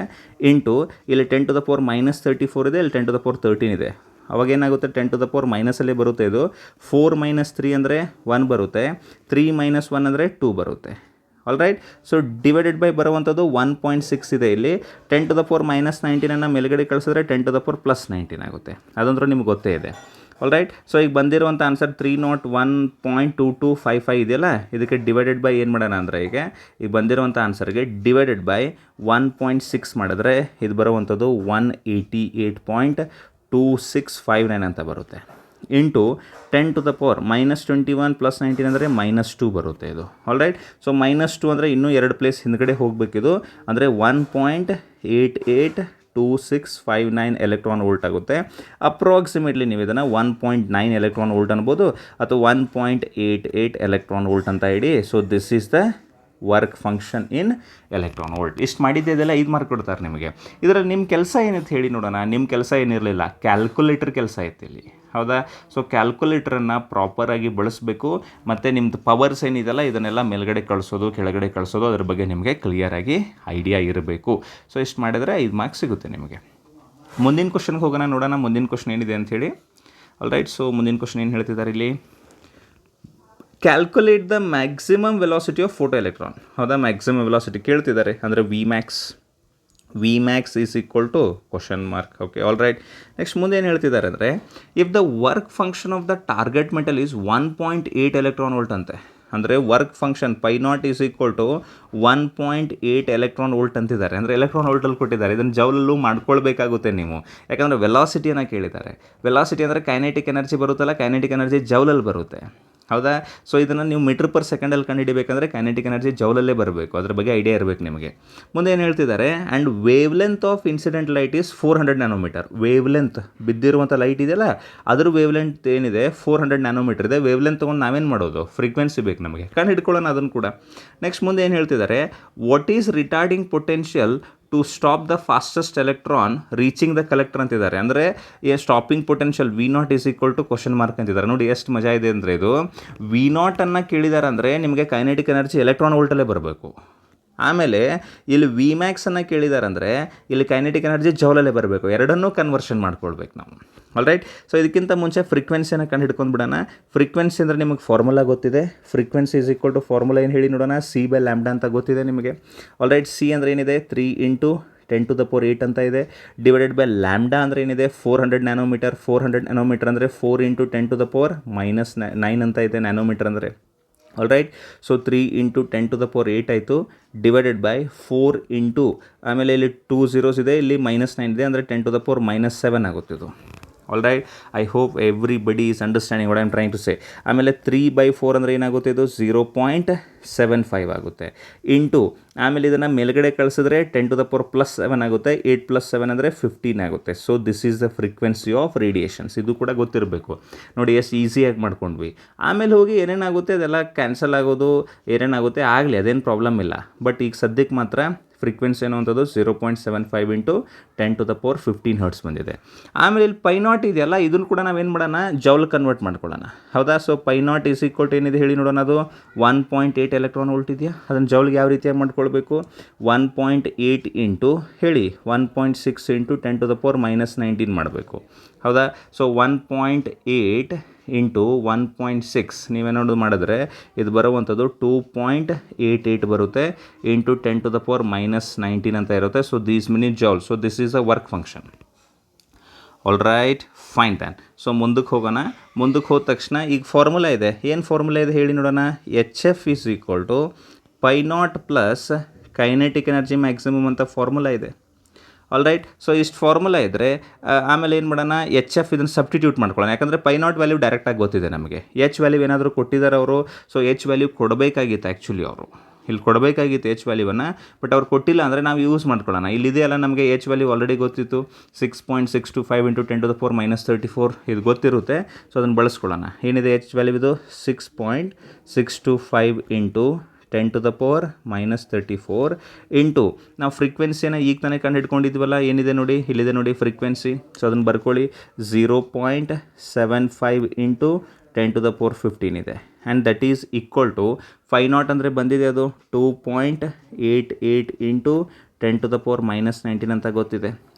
ಇಂಟು ಇಲ್ಲಿ 10⁻−34 ಇದೆ, ಇಲ್ಲಿ 10⁻13 ಇದೆ. ಅವಾಗೇನಾಗುತ್ತೆ, 10⁻−ಅಲ್ಲೇ ಬರುತ್ತೆ. ಇದು 4 - 3 ಅಂದರೆ 1 ಬರುತ್ತೆ, 3 - 1 ಅಂದರೆ 2 ಬರುತ್ತೆ. All right. So divided by ಬರುವಂಥದ್ದು 1.6 ಇದೆ ಇಲ್ಲಿ. 10⁻−19 ಮೇಲ್ಗಡೆ ಕಳಿಸಿದ್ರೆ 10⁻+19 ಆಗುತ್ತೆ. ಅದಂದ್ರೆ ನಿಮ್ಗೆ ಗೊತ್ತೇ ಇದೆ. All right. ಸೊ ಈಗ ಬಂದಿರುವಂಥ ಆನ್ಸರ್ 301.2255 ಇದೆಯಲ್ಲ, ಇದಕ್ಕೆ ಡಿವೈಡೆಡ್ ಬೈ ಏನು ಮಾಡೋಣ ಅಂದರೆ ಈಗ ಬಂದಿರುವಂಥ ಆನ್ಸರ್ಗೆ ಡಿವೈಡೆಡ್ ಬೈ 1.6 ಮಾಡಿದ್ರೆ ಇದು ಬರುವಂಥದ್ದು 188.2659 ಅಂತ ಬರುತ್ತೆ, ಇಂಟು 10⁻−21 + 19 ಅಂದರೆ -2 ಬರುತ್ತೆ ಇದು. All right. ಸೊ -2 ಅಂದರೆ ಇನ್ನೂ 2 ಪ್ಲೇಸ್ ಹಿಂದ್ಗಡೆ ಹೋಗಬೇಕಿದು, ಅಂದರೆ 1.882659 ಎಲೆಕ್ಟ್ರಾನ್ ವೋಲ್ಟ್ ಆಗುತ್ತೆ. ಅಪ್ರಾಕ್ಸಿಮೇಟ್ಲಿ ನೀವು ಇದನ್ನು 1.9 ಎಲೆಕ್ಟ್ರಾನ್ ವೋಲ್ಟ್ ಅನ್ಬೋದು ಅಥವಾ 1.88 ಎಲೆಕ್ಟ್ರಾನ್ ವೋಲ್ಟ್ ಅಂತ ಇಡಿ. So this is the work function in electron volt. ಇಷ್ಟು ಮಾಡಿದ್ದೆ ಇದೆಲ್ಲ 5 ಮಾರ್ಕ್ ಕೊಡ್ತಾರೆ ನಿಮಗೆ. ಇದರಲ್ಲಿ ನಿಮ್ಮ ಕೆಲಸ ಏನಿತ್ತು ಹೇಳಿ ನೋಡೋಣ. ನಿಮ್ಮ ಕೆಲಸ ಏನಿರಲಿಲ್ಲ, ಕ್ಯಾಲ್ಕುಲೇಟರ್ ಕೆಲಸ ಇತ್ತು ಇಲ್ಲಿ, ಹೌದಾ? ಸೊ ಕ್ಯಾಲ್ಕುಲೇಟರನ್ನು ಪ್ರಾಪರಾಗಿ ಬಳಸಬೇಕು, ಮತ್ತು ನಿಮ್ಮದು ಪವರ್ಸ್ ಏನಿದೆಲ್ಲ ಇದನ್ನೆಲ್ಲ ಮೇಲ್ಗಡೆ ಕಳಿಸೋದು ಕೆಳಗಡೆ ಕಳಿಸೋದು ಅದ್ರ ಬಗ್ಗೆ ನಿಮಗೆ ಕ್ಲಿಯರಾಗಿ ಐಡಿಯಾ ಇರಬೇಕು. ಸೊ ಇಷ್ಟು ಮಾಡಿದರೆ 5 ಮಾರ್ಕ್ಸ್ ಸಿಗುತ್ತೆ ನಿಮಗೆ. ಮುಂದಿನ ಕ್ವಶನ್ಗೆ ಹೋಗೋಣ, ನೋಡೋಣ ಮುಂದಿನ ಕ್ವಶನ್ ಏನಿದೆ ಅಂಥೇಳಿ. All right. ಸೊ ಮುಂದಿನ ಕ್ವಶನ್ ಏನು ಹೇಳ್ತಿದ್ದಾರೆ ಇಲ್ಲಿ, calculate the maximum velocity of photo electron. ಹೌದಾ? ಮ್ಯಾಕ್ಸಿಮಮ್ ವೆಲಾಸಿಟಿ ಕೇಳ್ತಿದ್ದಾರೆ, ಅಂದರೆ V max V max is equal to question mark. Okay, all right. Next ಮುಂದೆ ಏನು ಹೇಳ್ತಿದ್ದಾರೆ ಅಂದರೆ, if the work function of the target metal is 1.8 electron volt ಅಂತೆ. ಅಂದರೆ work function phi nought is equal to 1.8 electron volt ಅಂತಿದ್ದಾರೆ. ಅಂದರೆ electron ವೋಲ್ಟಲ್ಲಿ ಕೊಟ್ಟಿದ್ದಾರೆ. ಇದನ್ನು ಜೌಲಲ್ಲೂ ಮಾಡ್ಕೊಳ್ಬೇಕಾಗುತ್ತೆ ನೀವು, ಯಾಕಂದರೆ ವೆಲಾಸಿಟಿಯನ್ನು ಕೇಳಿದ್ದಾರೆ. ವೆಲಾಸಿಟಿ ಅಂದರೆ ಕೈನೆಟಿಕ್ ಎನರ್ಜಿ ಬರುತ್ತಲ್ಲ, ಕೈನೆಟಿಕ್ ಎನರ್ಜಿ ಜೌಲಲ್ಲಿ ಬರುತ್ತೆ, ಹೌದಾ? ಸೊ ಇದನ್ನು ನೀವು ಮೀಟರ್ ಪರ್ ಸೆಕೆಂಡಲ್ಲಿ ಕಂಡುಹಿಡಿಬೇಕಂದ್ರೆ ಕೈನೆಟಿಕ್ ಎನರ್ಜಿ ಜೌಲಲ್ಲೇ ಬರಬೇಕು. ಅದ್ರ ಬಗ್ಗೆ ಐಡಿಯಾ ಇರಬೇಕು ನಿಮಗೆ. ಮುಂದೆ ಏನು ಹೇಳ್ತಿದ್ದಾರೆ, and wave length of incident light is 400 nanometer. Wave length ಬಿದ್ದಿರುವಂಥ ಲೈಟ್ ಇದೆಯಲ್ಲ, ಅದ್ರ ವೇವ್ ಲೆಂತ್ ಏನಿದೆ 400 ನ್ಯಾನೋಮೀಟರ್ ಇದೆ. ವೇವ್ ಲೆಂತ್ ತೊಗೊಂಡು ನಾವೇನು ಮಾಡೋದು, ಫ್ರೀಕ್ವೆನ್ಸಿ ಬೇಕು ನಮಗೆ, ಕಂಡು ಹಿಡ್ಕೊಳ್ಳೋಣ ಅದನ್ನು ಕೂಡ. ನೆಕ್ಸ್ಟ್ ಮುಂದೆ ಏನು ಹೇಳ್ತಿದ್ದಾರೆ, what is retarding potential to stop the fastest electron reaching the collector ಅಂತಿದ್ದಾರೆ. ಅಂದರೆ stopping potential V nought is equal to question mark ಅಂತಿದ್ದಾರೆ. ನೋಡಿ ಎಷ್ಟು ಮಜಾ ಇದೆ ಅಂದರೆ, ಇದು ವಿ ನಾಟನ್ನು ಕೇಳಿದ್ದಾರೆ ಅಂದರೆ ನಿಮಗೆ ಕೈನೆಟಿಕ್ ಎನರ್ಜಿ ಎಲೆಕ್ಟ್ರಾನ್ ವೋಲ್ಟಲ್ಲೇ ಬರಬೇಕು. ಆಮೇಲೆ ಇಲ್ಲಿ ವಿ ಮ್ಯಾಕ್ಸನ್ನು ಕೇಳಿದ್ದಾರೆ ಅಂದರೆ ಇಲ್ಲಿ ಕೈನೆಟಿಕ್ ಎನರ್ಜಿ ಜೌಲಲ್ಲೇ ಬರಬೇಕು. ಎರಡನ್ನೂ ಕನ್ವರ್ಷನ್ ಮಾಡ್ಕೊಳ್ಬೇಕು ನಾವು. All right. ಸೊ ಇದಕ್ಕಿಂತ ಮುಂಚೆ ಫ್ರೀಕ್ವೆನ್ಸಿಯನ್ನು ಕಂಡು ಹಿಡ್ಕೊಂಡು ಬಿಡೋಣ. ಫ್ರೀಕ್ವೆನ್ಸಿ ಅಂದರೆ ನಿಮಗೆ ಫಾರ್ಮುಲಾ ಗೊತ್ತಿದೆ. Frequency is equal to formula ಏನು ಹೇಳಿ ನೋಡೋಣ, ಸಿ ಬೈ ಲ್ಯಾಂಬ್ಡಾ ಅಂತ ಗೊತ್ತಿದೆ ನಿಮಗೆ. All right. ಸಿ ಅಂದರೆ ಏನಿದೆ, 3 × 10⁸ ಅಂತ ಇದೆ. ಡಿವೈಡೆಡ್ ಬೈ ಲ್ಯಾಂಬ್ಡಾ ಅಂದರೆ ಏನಿದೆ, 400 ನ್ಯಾನೋಮೀಟರ್. 400 ನ್ಯಾನೋಮೀಟರ್ ಅಂದರೆ 4 × 10⁻⁹ ಅಂತ ಇದೆ ನ್ಯಾನೋಮೀಟರ್ ಅಂದರೆ. All right. ಸೊ 3 × 10⁸ ಆಯಿತು, ಡಿವೈಡೆಡ್ ಬೈ 4 ಇಂಟು, ಆಮೇಲೆ ಇಲ್ಲಿ 2 zeros ಇದೆ, ಇಲ್ಲಿ -9 ಇದೆ, ಅಂದರೆ 10⁻⁷ ಆಗುತ್ತೆ ಇದು. All right. I hope everybody is understanding what I am trying to say. ಆಮೇಲೆ 3/4 ಅಂದರೆ ಏನಾಗುತ್ತೆ, ಇದು 0.75 ಆಗುತ್ತೆ. ಇಂಟು ಆಮೇಲೆ ಇದನ್ನು ಮೇಲ್ಗಡೆ ಕಳಿಸಿದ್ರೆ 10⁻+7 ಆಗುತ್ತೆ. 8 + 7 ಅಂದರೆ 15 ಆಗುತ್ತೆ. So this is the frequency of radiations. ಇದು ಕೂಡ ಗೊತ್ತಿರಬೇಕು. ನೋಡಿ ಎಷ್ಟು ಈಸಿಯಾಗಿ ಮಾಡ್ಕೊಂಡ್ವಿ. ಆಮೇಲೆ ಹೋಗಿ ಏನೇನಾಗುತ್ತೆ ಅದೆಲ್ಲ ಕ್ಯಾನ್ಸಲ್ ಆಗೋದು, ಏನೇನಾಗುತ್ತೆ ಆಗಲಿ, ಅದೇನು ಪ್ರಾಬ್ಲಮ್ ಇಲ್ಲ. ಬಟ್ ಈಗ ಸದ್ಯಕ್ಕೆ ಮಾತ್ರ ಫ್ರೀಕ್ವೆನ್ಸಿ ಅನ್ನುವಂಥದ್ದು 0.75 × 10⁻15 ಹರ್ಟ್ಸ್ ಬಂದಿದೆ. ಆಮೇಲೆ ಇಲ್ಲಿ ಪೈ ನಾಟ್ ಇದೆಯಲ್ಲ, ಇದನ್ನು ಕೂಡ ನಾವೇನು ಮಾಡೋಣ, ಜೌಲ್ ಕನ್ವರ್ಟ್ ಮಾಡ್ಕೊಳ್ಳೋಣ, ಹೌದಾ? So phi nought is equal to ಏನಿದೆ ಹೇಳಿ ನೋಡೋಣ, ಅದು 1.8 ಎಲೆಕ್ಟ್ರಾನ್ ವೋಲ್ಟ್ ಇದೆಯಾ, ಅದನ್ನು ಜೌಲ್ಗೆ ಯಾವ ರೀತಿಯಾಗಿ ಮಾಡ್ಕೊಳ್ಬೇಕು, 1.8 ಇಂಟು ಹೇಳಿ 1.6 × 10⁻⁻19 ಮಾಡಬೇಕು, ಹೌದಾ? ಸೊ 1.8 ಇಂಟು 1.6 ನೀವೇನೋದು ಮಾಡಿದ್ರೆ ಇದು ಬರುವಂಥದ್ದು 2.88 ಬರುತ್ತೆ, ಇಂಟು 10⁻⁻19 ಅಂತ ಇರುತ್ತೆ. So these mini joule. So this is a work function. All right, fine than. So ಮುಂದಕ್ಕೆ ಹೋಗೋಣ. ಮುಂದಕ್ಕೆ ಹೋದ ತಕ್ಷಣ ಈಗ ಫಾರ್ಮುಲಾ ಇದೆ. ಏನು ಫಾರ್ಮುಲಾ ಇದೆ ಹೇಳಿ ನೋಡೋಣ, HF is equal to phi nought plus kinetic energy maximum ಅಂತ ಫಾರ್ಮುಲಾ ಇದೆ. All right. ಸೊ ಇಷ್ಟು ಫಾರ್ಮುಲಾ ಇದ್ದರೆ ಆಮೇಲೆ ಏನು ಮಾಡೋಣ, HF ಇದನ್ನು ಸಬ್ಸ್ಟಿಟ್ಯೂಟ್ ಮಾಡ್ಕೊಳ್ಳೋಣ. ಯಾಕಂದರೆ ಪೈ ನಾಟ್ ವ್ಯಾಲ್ಯೂ ಡೈರೆಕ್ಟಾಗಿ ಗೊತ್ತಿದೆ ನಮಗೆ. H ವ್ಯಾಲ್ಯೂ ಏನಾದರೂ ಕೊಟ್ಟಿದ್ದಾರೆ ಅವರು. ಸೊ H ವ್ಯಾಲ್ಯೂ ಕೊಡಬೇಕಾಗಿತ್ತು ಆ್ಯಕ್ಚುಲಿ ಅವರು, ಇಲ್ಲಿ ಕೊಡಬೇಕಾಗಿತ್ತು H ವ್ಯಾಲ್ಯೂವನ್ನು. ಬಟ್ ಅವ್ರು ಕೊಟ್ಟಿಲ್ಲ ಅಂದರೆ ನಾವು ಯೂಸ್ ಮಾಡ್ಕೊಳ್ಳೋಣ. ಇಲ್ಲಿದೆಯಲ್ಲ ನಮಗೆ H ವ್ಯಾಲ್ಯೂ ಆಲ್ರೆಡಿ ಗೊತ್ತಿತ್ತು, 6.625 × 10⁻34 ಇದು ಗೊತ್ತಿರುತ್ತೆ. ಸೊ ಅದನ್ನು ಬಳಸ್ಕೊಳ್ಳೋಣ. ಏನಿದೆ H ವ್ಯಾಲ್ಯೂ, ಇದು 6.625 × 10⁻34 ಇಂಟು ನಾವು ಫ್ರೀಕ್ವೆನ್ಸಿಯನ್ನು ಈಗ ತಾನೇ ಕಂಡು ಹಿಡ್ಕೊಂಡಿದ್ವಲ್ಲ, ಏನಿದೆ ನೋಡಿ, ಇಲ್ಲಿದೆ ನೋಡಿ ಫ್ರೀಕ್ವೆನ್ಸಿ. ಸೊ ಅದನ್ನು ಬರ್ಕೊಳ್ಳಿ, 0.75 × 10⁻15 ಇದೆ. And that is equal to phi nought ಅಂದರೆ ಬಂದಿದೆ ಅದು 2.88 × 10⁻⁻19 ಅಂತ ಗೊತ್ತಿದೆ.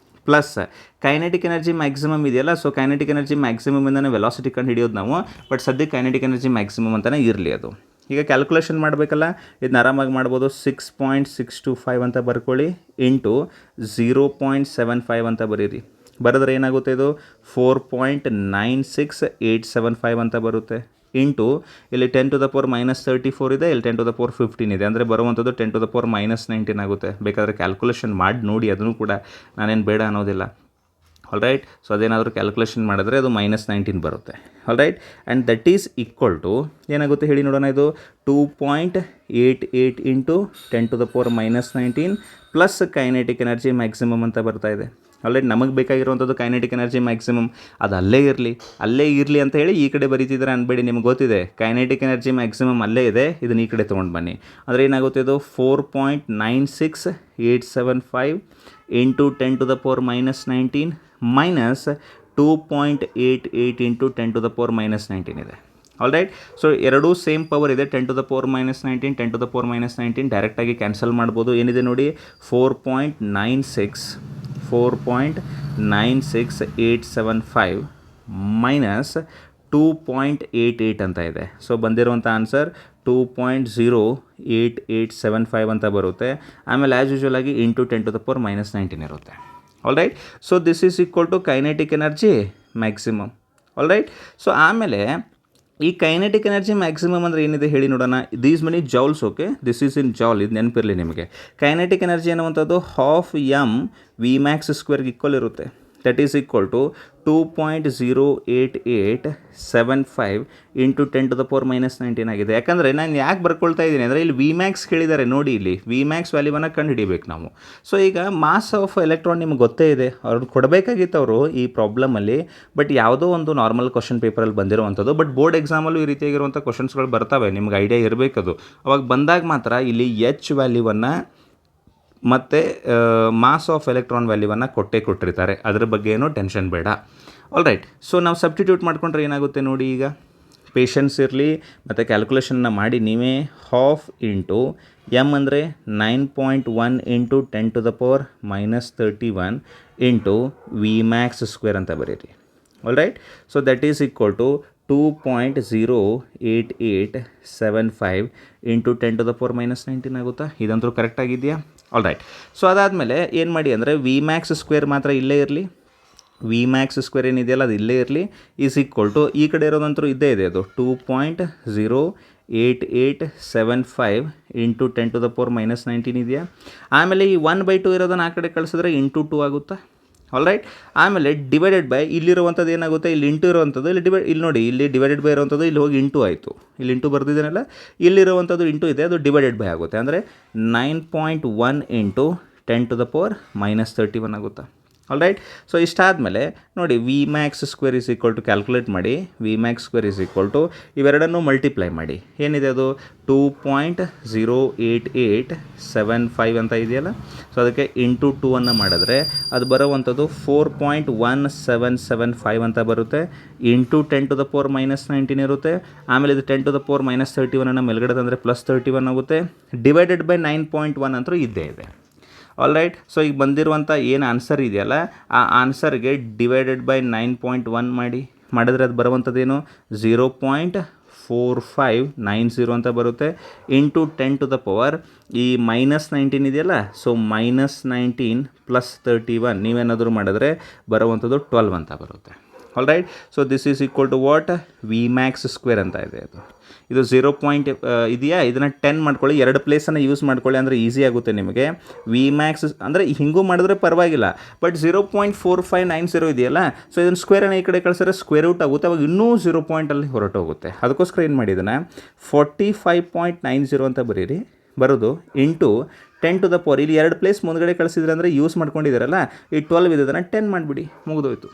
ಪ್ಲಸ್ ಕೈನೆಟಿಕ್ ಎನರ್ಜಿ ಮ್ಯಾಕ್ಸಿಮಮ್ ಇದೆಯಲ್ಲ. ಸೊ ಕೈನೆಟಿಕ್ ಎನರ್ಜಿ ಮ್ಯಾಕ್ಸಿಮಮಿಂದನೇ ವೆಲಾಸಿಟಿ ಕಂಡು ಹಿಡಿಯೋದು ನಾವು. ಬಟ್ ಸದ್ಯಕ್ಕೆ ಕೈನೆಟಿಕ್ ಎನರ್ಜಿ ಮ್ಯಾಕ್ಸಿಮಮ್ ಅಂತಲೇ ಇರಲಿ ಅದು. ಈಗ ಕ್ಯಾಲ್ಕುಲೇಷನ್ ಮಾಡಬೇಕಲ್ಲ, ಇದನ್ನ ಆರಾಮಾಗಿ ಮಾಡ್ಬೋದು. 6.625 ಅಂತ ಬರ್ಕೊಳ್ಳಿ, ಇಂಟು 0.75 ಅಂತ ಬರೀರಿ. ಬರೆದ್ರೆ ಏನಾಗುತ್ತೆ, ಇದು 4.96875 ಅಂತ ಬರುತ್ತೆ. ಇಂಟು ಇಲ್ಲಿ 10⁻⁻34 ಇದೆ, ಇಲ್ಲಿ 10⁻15 ಇದೆ, ಅಂದರೆ ಬರುವಂಥದ್ದು 10⁻⁻19 ಆಗುತ್ತೆ. ಬೇಕಾದರೆ ಕ್ಯಾಲ್ಕುಲೇಷನ್ ಮಾಡಿ ನೋಡಿ, ಅದನ್ನು ಕೂಡ ನಾನೇನು ಬೇಡ ಅನ್ನೋದಿಲ್ಲ. All right. ಸೊ ಅದೇನಾದರೂ ಕ್ಯಾಲ್ಕುಲೇಷನ್ ಮಾಡಿದ್ರೆ ಅದು -19 ಬರುತ್ತೆ. All right. And that is equal to ಏನಾಗುತ್ತೆ ಹೇಳಿ ನೋಡೋಣ, ಇದು 2.88 × 10⁻⁻19 ಪ್ಲಸ್ ಕೈನೆಟಿಕ್ ಎನರ್ಜಿ ಮ್ಯಾಕ್ಸಿಮಮ್ ಅಂತ ಬರ್ತಾ ಇದೆ. ಆಲ್ರೆಡಿ ನಮಗೆ ಬೇಕಾಗಿರುವಂಥದ್ದು ಕೈನೆಟಿಕ್ ಎನರ್ಜಿ ಮ್ಯಾಕ್ಸಿಮಮ್, ಅದು ಅಲ್ಲೇ ಇರಲಿ ಅಂತ ಹೇಳಿ ಈ ಕಡೆ ಬರೀತಿದ್ರೆ ಅನ್ಬೇಡಿ. ನಿಮ್ಗೆ ಗೊತ್ತಿದೆ ಕೈನೆಟಿಕ್ ಎನರ್ಜಿ ಮ್ಯಾಕ್ಸಿಮಮ್ ಅಲ್ಲೇ ಇದೆ, ಇದನ್ನು ಈ ಕಡೆ ತೊಗೊಂಡು ಬನ್ನಿ. ಅಂದರೆ ಏನಾಗುತ್ತೆ, ಇದು 4.96875 × 10⁻⁻19 ಮೈನಸ್ 2.88 × 10⁻⁻19 ಇದೆ. All right. ಸೊ ಎರಡೂ ಸೇಮ್ ಪವರ್ ಇದೆ, 10⁻⁻19 10⁻⁻19 ಡೈರೆಕ್ಟಾಗಿ ಕ್ಯಾನ್ಸಲ್ ಮಾಡ್ಬೋದು. ಏನಿದೆ ನೋಡಿ, 4.96875 ಮೈನಸ್ 2.88 ಅಂತ ಇದೆ. ಸೊ ಬಂದಿರುವಂಥ ಆನ್ಸರ್ 2.08875 ಅಂತ ಬರುತ್ತೆ. ಆಮೇಲೆ ಆ್ಯಸ್ ಯೂಶುವಲ್ ಆಗಿ ಇಂಟು 10⁻19 ಇರುತ್ತೆ. All right. So this is equal to kinetic energy maximum. All right. So ಆಮೇಲೆ ಈ ಕೈನೆಟಿಕ್ ಎನರ್ಜಿ ಮ್ಯಾಕ್ಸಿಮಮ್ ಅಂದರೆ ಏನಿದೆ ಹೇಳಿ ನೋಡೋಣ. These many joules. Okay, this is in joule, ಇದು ನೆನಪಿರಲಿ ನಿಮಗೆ. ಕೈನೆಟಿಕ್ ಎನರ್ಜಿ ಅನ್ನುವಂಥದ್ದು ಹಾಫ್ ಎಮ್ ವಿ ಮ್ಯಾಕ್ಸ್ ಸ್ಕ್ವೇರ್ಗೆ ಈಕ್ವಲ್ ಇರುತ್ತೆ. That is equal to 2.08875 into 10⁻19 ಆಗಿದೆ. ಯಾಕಂದರೆ ನಾನು ಯಾಕೆ ಬರ್ಕೊಳ್ತಾ ಇದ್ದೀನಿ ಅಂದರೆ ಇಲ್ಲಿ ವಿ ಮ್ಯಾಕ್ಸ್ ಕೇಳಿದ್ದಾರೆ ನೋಡಿ, ಇಲ್ಲಿ ವಿ ಮ್ಯಾಕ್ಸ್ ವ್ಯಾಲ್ಯೂವನ್ನು ಕಂಡುಹಿಡಿಬೇಕು ನಾವು. ಸೊ ಈಗ ಮಾಸ್ ಆಫ್ ಎಲೆಕ್ಟ್ರಾನ್ ನಿಮ್ಗೆ ಗೊತ್ತೇ ಇದೆ, ಅವ್ರು ಕೊಡಬೇಕಾಗಿತ್ತು ಅವರು ಈ ಪ್ರಾಬ್ಲಮಲ್ಲಿ. ಬಟ್ ಯಾವುದೋ ಒಂದು ನಾರ್ಮಲ್ ಕ್ವಶನ್ ಪೇಪರಲ್ಲಿ ಬಂದಿರುವಂಥದ್ದು. ಬಟ್ ಬೋರ್ಡ್ ಎಕ್ಸಾಮಲ್ಲೂ ಈ ರೀತಿಯಾಗಿರುವಂಥ ಕ್ವಶನ್ಸ್ಗಳು ಬರ್ತವೆ, ನಿಮ್ಗೆ ಐಡಿಯಾ ಇರಬೇಕದು. ಅವಾಗ ಬಂದಾಗ ಮಾತ್ರ ಇಲ್ಲಿ ಎಚ್ ವ್ಯಾಲ್ಯೂವನ್ನು ಮತ್ತು ಮಾಸ್ ಆಫ್ ಎಲೆಕ್ಟ್ರಾನ್ ವ್ಯಾಲ್ಯೂವನ್ನು ಕೊಟ್ಟಿರ್ತಾರೆ, ಅದ್ರ ಬಗ್ಗೆ ಏನೂ ಟೆನ್ಷನ್ ಬೇಡ. All right. ಸೊ ನಾವು ಸಬ್ಸ್ಟಿಟ್ಯೂಟ್ ಮಾಡಿಕೊಂಡ್ರೆ ಏನಾಗುತ್ತೆ ನೋಡಿ. ಈಗ ಪೇಷನ್ಸ್ ಇರಲಿ ಮತ್ತು ಕ್ಯಾಲ್ಕುಲೇಷನ್ನ ಮಾಡಿ ನೀವೇ. ಹಾಫ್ ಇಂಟು ಎಮ್ ಅಂದರೆ 9.1 into 10⁻31 into V max square ಅಂತ ಬರೀರಿ. All right. So that is equal to 2.08875 into 10⁻19 ಆಗುತ್ತಾ? ಇದಂತೂ ಕರೆಕ್ಟಾಗಿದೆಯಾ? All right. ಸೊ ಅದಾದಮೇಲೆ ಏನು ಮಾಡಿ ಅಂದರೆ ವಿ ಮ್ಯಾಕ್ಸ್ ಸ್ಕ್ವೇರ್ ಮಾತ್ರ ಇಲ್ಲೇ ಇರಲಿ. ವಿ ಮ್ಯಾಕ್ಸ್ ಸ್ಕ್ವೇರ್ ಏನಿದೆಯಲ್ಲ ಅದು ಇಲ್ಲೇ ಇರಲಿ. ಈಸ್ ಈಕ್ವಲ್ ಟು ಈ ಕಡೆ ಇರೋದಂತೂ ಇದ್ದೇ ಇದೆ, ಅದು 2.08875 ಇಂಟು 10⁻19 ಇದೆಯಾ. ಆಮೇಲೆ ಈ 1/2 ಇರೋದನ್ನು ಆ ಕಡೆ ಕಳಿಸಿದ್ರೆ ಇಂಟು 2 ಆಗುತ್ತಾ? All right. ಆಮೇಲೆ ಡಿವೈಡೆಡ್ ಬೈ ಇಲ್ಲಿರುವಂಥದ್ದು ಏನಾಗುತ್ತೆ, ಇಲ್ಲಿ ಇಂಟು ಇರುವಂಥದ್ದು ಇಲ್ಲಿ ನೋಡಿ, ಇಲ್ಲಿ ಡಿವೈಡೆಡ್ ಬೈ ಇರುವಂಥದ್ದು ಇಲ್ಲಿ ಹೋಗಿ ಇಂಟು ಆಯಿತು. ಇಲ್ಲಿ ಇಂಟು ಬರ್ದಿದ್ದೇನಲ್ಲ, ಇಲ್ಲಿರುವಂಥದ್ದು ಇಂಟು ಇದೆ, ಅದು ಡಿವೈಡೆಡ್ ಬೈ ಆಗುತ್ತೆ. ಅಂದರೆ 9.1 ಇಂಟು 10⁻31 ಆಗುತ್ತಾ? All right. ಸೊ ಇಷ್ಟಾದಮೇಲೆ ನೋಡಿ, V max square is equal to calculate ಮಾಡಿ. V max square is equal to ಇವೆರಡನ್ನು ಮಲ್ಟಿಪ್ಲೈ ಮಾಡಿ. ಏನಿದೆ ಅದು 2.08875 ಅಂತ ಇದೆಯಲ್ಲ. ಸೊ ಅದಕ್ಕೆ ಇಂಟು 2 ಅನ್ನು ಮಾಡಿದ್ರೆ ಅದು ಬರುವಂಥದ್ದು 4.1775 ಅಂತ ಬರುತ್ತೆ. ಇಂಟು 10⁻19 ಇರುತ್ತೆ. ಆಮೇಲೆ ಇದು 10⁻31 ಮೇಲ್ಗಡೆ ತಂದರೆ +31 ಆಗುತ್ತೆ. ಡಿವೈಡೆಡ್ ಬೈ 9.1 ಅಂತೂ ಇದ್ದೇ ಇದೆ. All right. ಸೊ ಈಗ ಬಂದಿರುವಂಥ ಏನು ಆನ್ಸರ್ ಇದೆಯಲ್ಲ, ಆ ಆನ್ಸರ್ಗೆ ಡಿವೈಡೆಡ್ ಬೈ 9.1 ಮಾಡಿದರೆ ಅದು ಬರುವಂಥದ್ದೇನು 0.4590 ಅಂತ ಬರುತ್ತೆ. ಇಂಟು 10⁻, ಈ -19 ಇದೆಯಲ್ಲ, ಸೊ -19 + 31 ನೀವೇನಾದರೂ ಮಾಡಿದ್ರೆ ಬರುವಂಥದ್ದು 12 ಅಂತ ಬರುತ್ತೆ. All right. So this is equal to what? V max square ಅಂತ ಇದೆ. ಇದು 0. ಇದೆಯಾ, ಇದನ್ನು 10 ಮಾಡ್ಕೊಳ್ಳಿ, ಎರಡು ಪ್ಲೇಸನ್ನು ಯೂಸ್ ಮಾಡ್ಕೊಳ್ಳಿ, ಅಂದರೆ ಈಸಿ ಆಗುತ್ತೆ ನಿಮಗೆ. ವಿ ಮ್ಯಾಕ್ಸ್ ಅಂದರೆ ಹಿಂಗೂ ಮಾಡಿದ್ರೆ ಪರವಾಗಿಲ್ಲ, ಬಟ್ 0.4590 ಇದೆಯಲ್ಲ, ಸೊ ಇದನ್ನು ಸ್ಕ್ವೇರನ್ನು ಈ ಕಡೆ ಕಳಿಸಿದ್ರೆ ಸ್ಕ್ವೇರ್ ರೂಟ್ ಆಗುತ್ತೆ, ಅವಾಗ ಇನ್ನೂ 0 ಪಾಯಿಂಟಲ್ಲಿ ಹೊರಟೋಗುತ್ತೆ. ಅದಕ್ಕೋಸ್ಕರ ಏನು ಮಾಡಿ ಇದನ್ನು 45.90 ಅಂತ ಬರೀರಿ. ಬರೋದು ಇಂಟು 10⁻, ಇಲ್ಲಿ ಎರಡು ಪ್ಲೇಸ್ ಮುಂದ್ಗಡೆ ಕಳಿಸಿದ್ರೆ ಅಂದರೆ ಯೂಸ್ ಮಾಡ್ಕೊಂಡಿದ್ದಾರಲ್ಲ, ಈ 12 ಇದನ್ನು 10 ಮಾಡಿಬಿಡಿ, ಮುಗಿದೋಯ್ತು.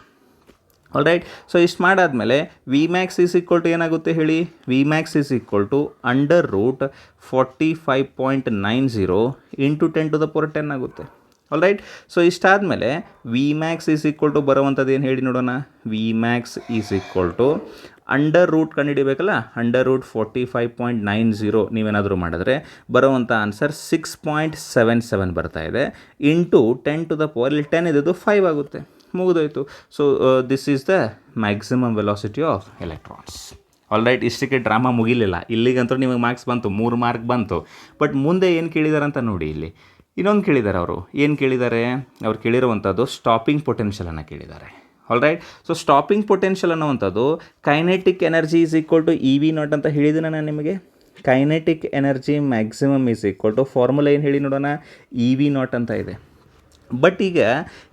All right. ಸೊ ಇಷ್ಟು ಮಾಡಾದಮೇಲೆ V max is equal to ಏನಾಗುತ್ತೆ ಹೇಳಿ? V max is equal to √45.90 into 10⁻10 ಆಗುತ್ತೆ. All right. ಸೊ ಇಷ್ಟಾದಮೇಲೆ V max is equal to ಬರುವಂಥದ್ದು ಏನು ಹೇಳಿ ನೋಡೋಣ. V max is equal to √ ಕಂಡುಹಿಡಿಬೇಕಲ್ಲ, √45.90 ನೀವೇನಾದರೂ ಮಾಡಿದ್ರೆ ಬರುವಂಥ ಆನ್ಸರ್ 6.77 ಬರ್ತಾ ಇದೆ. ಇಂಟು 10⁻, ಇಲ್ಲಿ 10 ಇದ್ದು 5 ಆಗುತ್ತೆ, ಮುಗಿದೋಯ್ತು. So this is the maximum velocity of electrons. All right. ಇಷ್ಟಕ್ಕೆ ಡ್ರಾಮಾ ಮುಗಿಲಿಲ್ಲ, ಇಲ್ಲಿಗಂತೂ ನಿಮಗೆ ಮಾರ್ಕ್ಸ್ ಬಂತು, 3 ಮಾರ್ಕ್ ಬಂತು. ಬಟ್ ಮುಂದೆ ಏನು ಕೇಳಿದ್ದಾರೆ ಅಂತ ನೋಡಿ. ಇಲ್ಲಿ ಇನ್ನೊಂದು ಕೇಳಿದ್ದಾರೆ ಅವರು. ಏನು ಕೇಳಿದ್ದಾರೆ? ಅವ್ರು ಕೇಳಿರುವಂಥದ್ದು ಸ್ಟಾಪಿಂಗ್ ಪೊಟೆನ್ಷಿಯಲನ್ನು ಕೇಳಿದ್ದಾರೆ. All right. So stopping potential ಅನ್ನುವಂಥದ್ದು kinetic energy is equal to EV0 ಅಂತ ಹೇಳಿದ್ದೀನಿ ನಾನು ನಿಮಗೆ. Kinetic energy maximum is equal to formula ಏನು ಹೇಳಿ ನೋಡೋಣ, EV0 ಅಂತ ಇದೆ. ಬಟ್ ಈಗ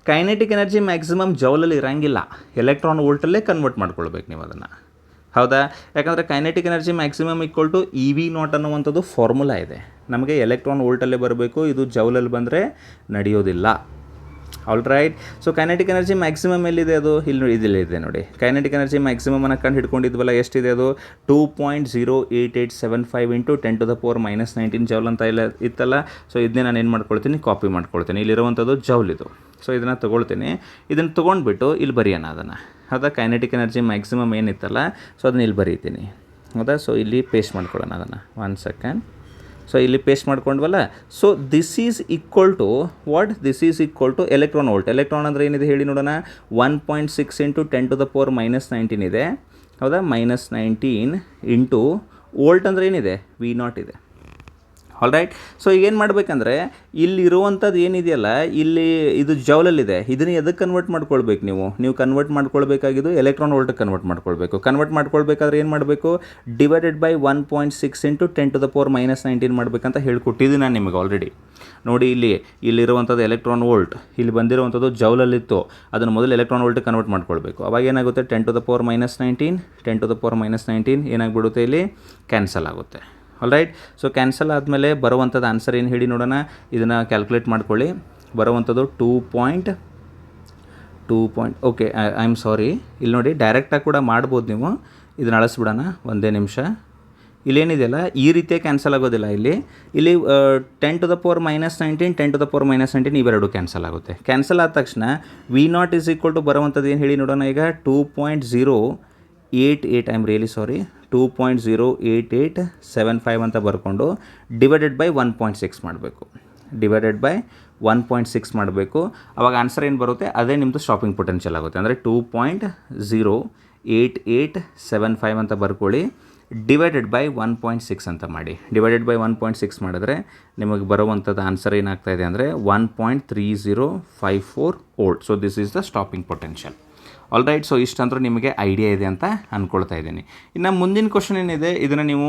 ಕೈನೆಟಿಕ್ ಎನರ್ಜಿ ಮ್ಯಾಕ್ಸಿಮಮ್ ಜೌಲಲ್ಲಿ ಇರೋಂಗಿಲ್ಲ, ಎಲೆಕ್ಟ್ರಾನ್ ವೋಲ್ಟಲ್ಲೇ ಕನ್ವರ್ಟ್ ಮಾಡ್ಕೊಳ್ಬೇಕು ನೀವು ಅದನ್ನು. ಹೌದಾ? ಯಾಕಂದರೆ kinetic energy maximum equal to EV0 ಅನ್ನುವಂಥದ್ದು ಫಾರ್ಮುಲಾ ಇದೆ. ನಮಗೆ ಎಲೆಕ್ಟ್ರಾನ್ ವೋಲ್ಟಲ್ಲೇ ಬರಬೇಕು, ಇದು ಜೌಲಲ್ಲಿ ಬಂದರೆ ನಡೆಯೋದಿಲ್ಲ. All right. So kinetic energy maximum ಎಲ್ಲಿದೆ? ಅದು ಇಲ್ಲಿ ಇದೆ ನೋಡಿ. ಕೈನೆಟಿಕ್ ಎನರ್ಜಿ ಮ್ಯಾಕ್ಸಿಮಮನ್ನು ಕಂಡು ಹಿಡ್ಕೊಂಡಿದ್ವಲ್ಲ, ಎಷ್ಟಿದೆ ಅದು? 2.08875 ಇಂಟು 10⁻19 ಜೌಲ್ ಅಂತ ಇತ್ತಲ್ಲ. ಸೊ ಇದನ್ನೇ ನಾನು ಏನು ಮಾಡ್ಕೊಳ್ತೀನಿ, ಕಾಪಿ ಮಾಡ್ಕೊಳ್ತೀನಿ. ಇಲ್ಲಿರುವಂಥದ್ದು ಜೌಲ್ ಇದು. ಸೊ ಇದನ್ನು ತೊಗೊಳ್ತೀನಿ. ಇದನ್ನು ತೊಗೊಂಡ್ಬಿಟ್ಟು ಇಲ್ಲಿ ಬರೆಯೋಣ ಅದನ್ನು. ಹೌದಾ? ಕೈನೆಟಿಕ್ ಎನರ್ಜಿ ಮ್ಯಾಕ್ಸಿಮಮ್ ಏನಿತ್ತಲ್ಲ, ಸೊ ಅದನ್ನ ಇಲ್ಲಿ ಬರೀತೀನಿ. ಹೌದಾ? ಸೊ ಇಲ್ಲಿ ಪೇಸ್ಟ್ ಮಾಡ್ಕೊಳ್ಳೋಣ ಅದನ್ನು. 1 ಸೆಕೆಂಡ್. ಸೊ ಇಲ್ಲಿ ಪೇಸ್ಟ್ ಮಾಡ್ಕೊಂಡ್ವಲ್ಲ. So this is equal to what? This is equal to electron volt. Electron ಅಂದರೆ ಏನಿದೆ ಹೇಳಿ ನೋಡೋಣ. 1.6 ಇಂಟು 10⁻19 ಇದೆ. ಹೌದಾ? -19 ಇಂಟು ವೋಲ್ಟ್ ಅಂದರೆ ಏನಿದೆ V0 ಇದೆ. All right. ಸೊ ಈಗೇನು ಮಾಡಬೇಕಂದ್ರೆ ಇಲ್ಲಿರುವಂಥದ್ದು ಏನಿದೆಯಲ್ಲ, ಇಲ್ಲಿ ಇದು ಜೌಲಲ್ಲಿದೆ, ಇದನ್ನು ಎದಕ್ಕೆ ಕನ್ವರ್ಟ್ ಮಾಡ್ಕೊಳ್ಬೇಕು ನೀವು ಕನ್ವರ್ಟ್ ಮಾಡ್ಕೊಳ್ಬೇಕಾಗಿದ್ದು ಎಲೆಕ್ಟ್ರಾನ್ ವೋಲ್ಟಿಗೆ ಕನ್ವರ್ಟ್ ಮಾಡ್ಕೊಳ್ಬೇಕಾದ್ರೆ ಏನು ಮಾಡಬೇಕು, ಡಿವೈಡೆಡ್ ಬೈ 1.6 ಇಂಟು 10⁻⁻19 ಮಾಡಬೇಕಂತ ಹೇಳ್ಕೊಟ್ಟಿದ್ದೀನಿ ನಾನು ನಿಮಗೆ ಆಲ್ರೆಡಿ. ನೋಡಿ ಇಲ್ಲಿರುವಂಥದ್ದು ಎಲೆಕ್ಟ್ರಾನ್ ವೋಲ್ಟ್, ಇಲ್ಲಿ ಬಂದಿರುವಂಥದ್ದು ಜೌಲಲ್ಲಿತ್ತು, ಅದನ್ನು ಮೊದಲು ಎಲೆಕ್ಟ್ರಾನ್ ವೋಲ್ಟಿಗೆ ಕನ್ವರ್ಟ್ ಮಾಡ್ಕೊಳ್ಬೇಕು. ಅವಾಗ ಏನಾಗುತ್ತೆ, 10⁻⁻19 ಏನಾಗ್ಬಿಡುತ್ತೆ, ಇಲ್ಲಿ ಕ್ಯಾನ್ಸಲ್ ಆಗುತ್ತೆ. All right. ಸೊ ಕ್ಯಾನ್ಸಲ್ ಆದಮೇಲೆ ಬರುವಂಥದ್ದು ಆನ್ಸರ್ ಏನು ಹೇಳಿ ನೋಡೋಣ. ಇದನ್ನು ಕ್ಯಾಲ್ಕುಲೇಟ್ ಮಾಡ್ಕೊಳ್ಳಿ. ಬರುವಂಥದ್ದು 2. ಓಕೆ, ಐ ಆಮ್ ಸಾರಿ, ಇಲ್ಲಿ ನೋಡಿ ಡೈರೆಕ್ಟಾಗಿ ಕೂಡ ಮಾಡ್ಬೋದು ನೀವು. ಇದನ್ನು ಅಳಿಸ್ಬಿಡೋಣ, ಒಂದೇ ನಿಮಿಷ. ಇಲ್ಲೇನಿದೆಯಲ್ಲ ಈ ರೀತಿಯೇ ಕ್ಯಾನ್ಸಲ್ ಆಗೋದಿಲ್ಲ. ಇಲ್ಲಿ 10⁻⁻19 10⁻⁻19 ಇವೆರಡು ಕ್ಯಾನ್ಸಲ್ ಆಗುತ್ತೆ. ಕ್ಯಾನ್ಸಲ್ ಆದ ತಕ್ಷಣ V0 ಬರುವಂಥದ್ದು ಏನು ಹೇಳಿ ನೋಡೋಣ. ಈಗ 2.088 ಐ ಆಮ್ ರಿಯಲಿ ಸಾರಿ 2.08875 ಅಂತ ಬರ್ಕೊಂಡು ಡಿವೈಡೆಡ್ ಬೈ 1.6 ಮಾಡಬೇಕು. ಅವಾಗ ಆನ್ಸರ್ ಏನು ಬರುತ್ತೆ, ಅದೇ ನಿಮ್ಮದು ಸ್ಟಾಪಿಂಗ್ ಪೊಟೆನ್ಷಿಯಲ್ ಆಗುತ್ತೆ. ಅಂದರೆ 2.08875 ಅಂತ ಬರ್ಕೊಳ್ಳಿ, ಡಿವೈಡೆಡ್ ಬೈ 1.6 ಅಂತ ಮಾಡಿ. ಡಿವೈಡೆಡ್ ಬೈ 1.6 ಮಾಡಿದ್ರೆ ನಿಮಗೆ ಬರುವಂಥದ್ದು ಆನ್ಸರ್ ಏನಾಗ್ತಾಯಿದೆ ಅಂದರೆ 1.3054 volt. So this is the stopping potential. All right. So ಇಷ್ಟಂದ್ರೂ ನಿಮಗೆ ಐಡಿಯಾ ಇದೆ ಅಂತ ಅಂದ್ಕೊಳ್ತಾ ಇದ್ದೀನಿ. ಇನ್ನು ಮುಂದಿನ ಕ್ವಶನ್ ಏನಿದೆ, ಇದನ್ನು ನೀವು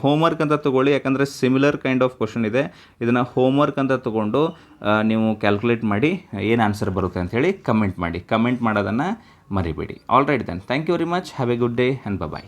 ಹೋಮ್ವರ್ಕ್ ಅಂತ ತೊಗೊಳ್ಳಿ, ಯಾಕಂದರೆ ಸಿಮಿಲರ್ ಕೈಂಡ್ ಆಫ್ ಕ್ವಶನ್ ಇದೆ. ಇದನ್ನು ಹೋಮ್ವರ್ಕ್ ಅಂತ ತೊಗೊಂಡು ನೀವು ಕ್ಯಾಲ್ಕುಲೇಟ್ ಮಾಡಿ ಏನು ಆನ್ಸರ್ ಬರುತ್ತೆ ಅಂಥೇಳಿ ಕಮೆಂಟ್ ಮಾಡೋದನ್ನು ಮರಿಬೇಡಿ. All right then, thank you very much, have a good day and bye.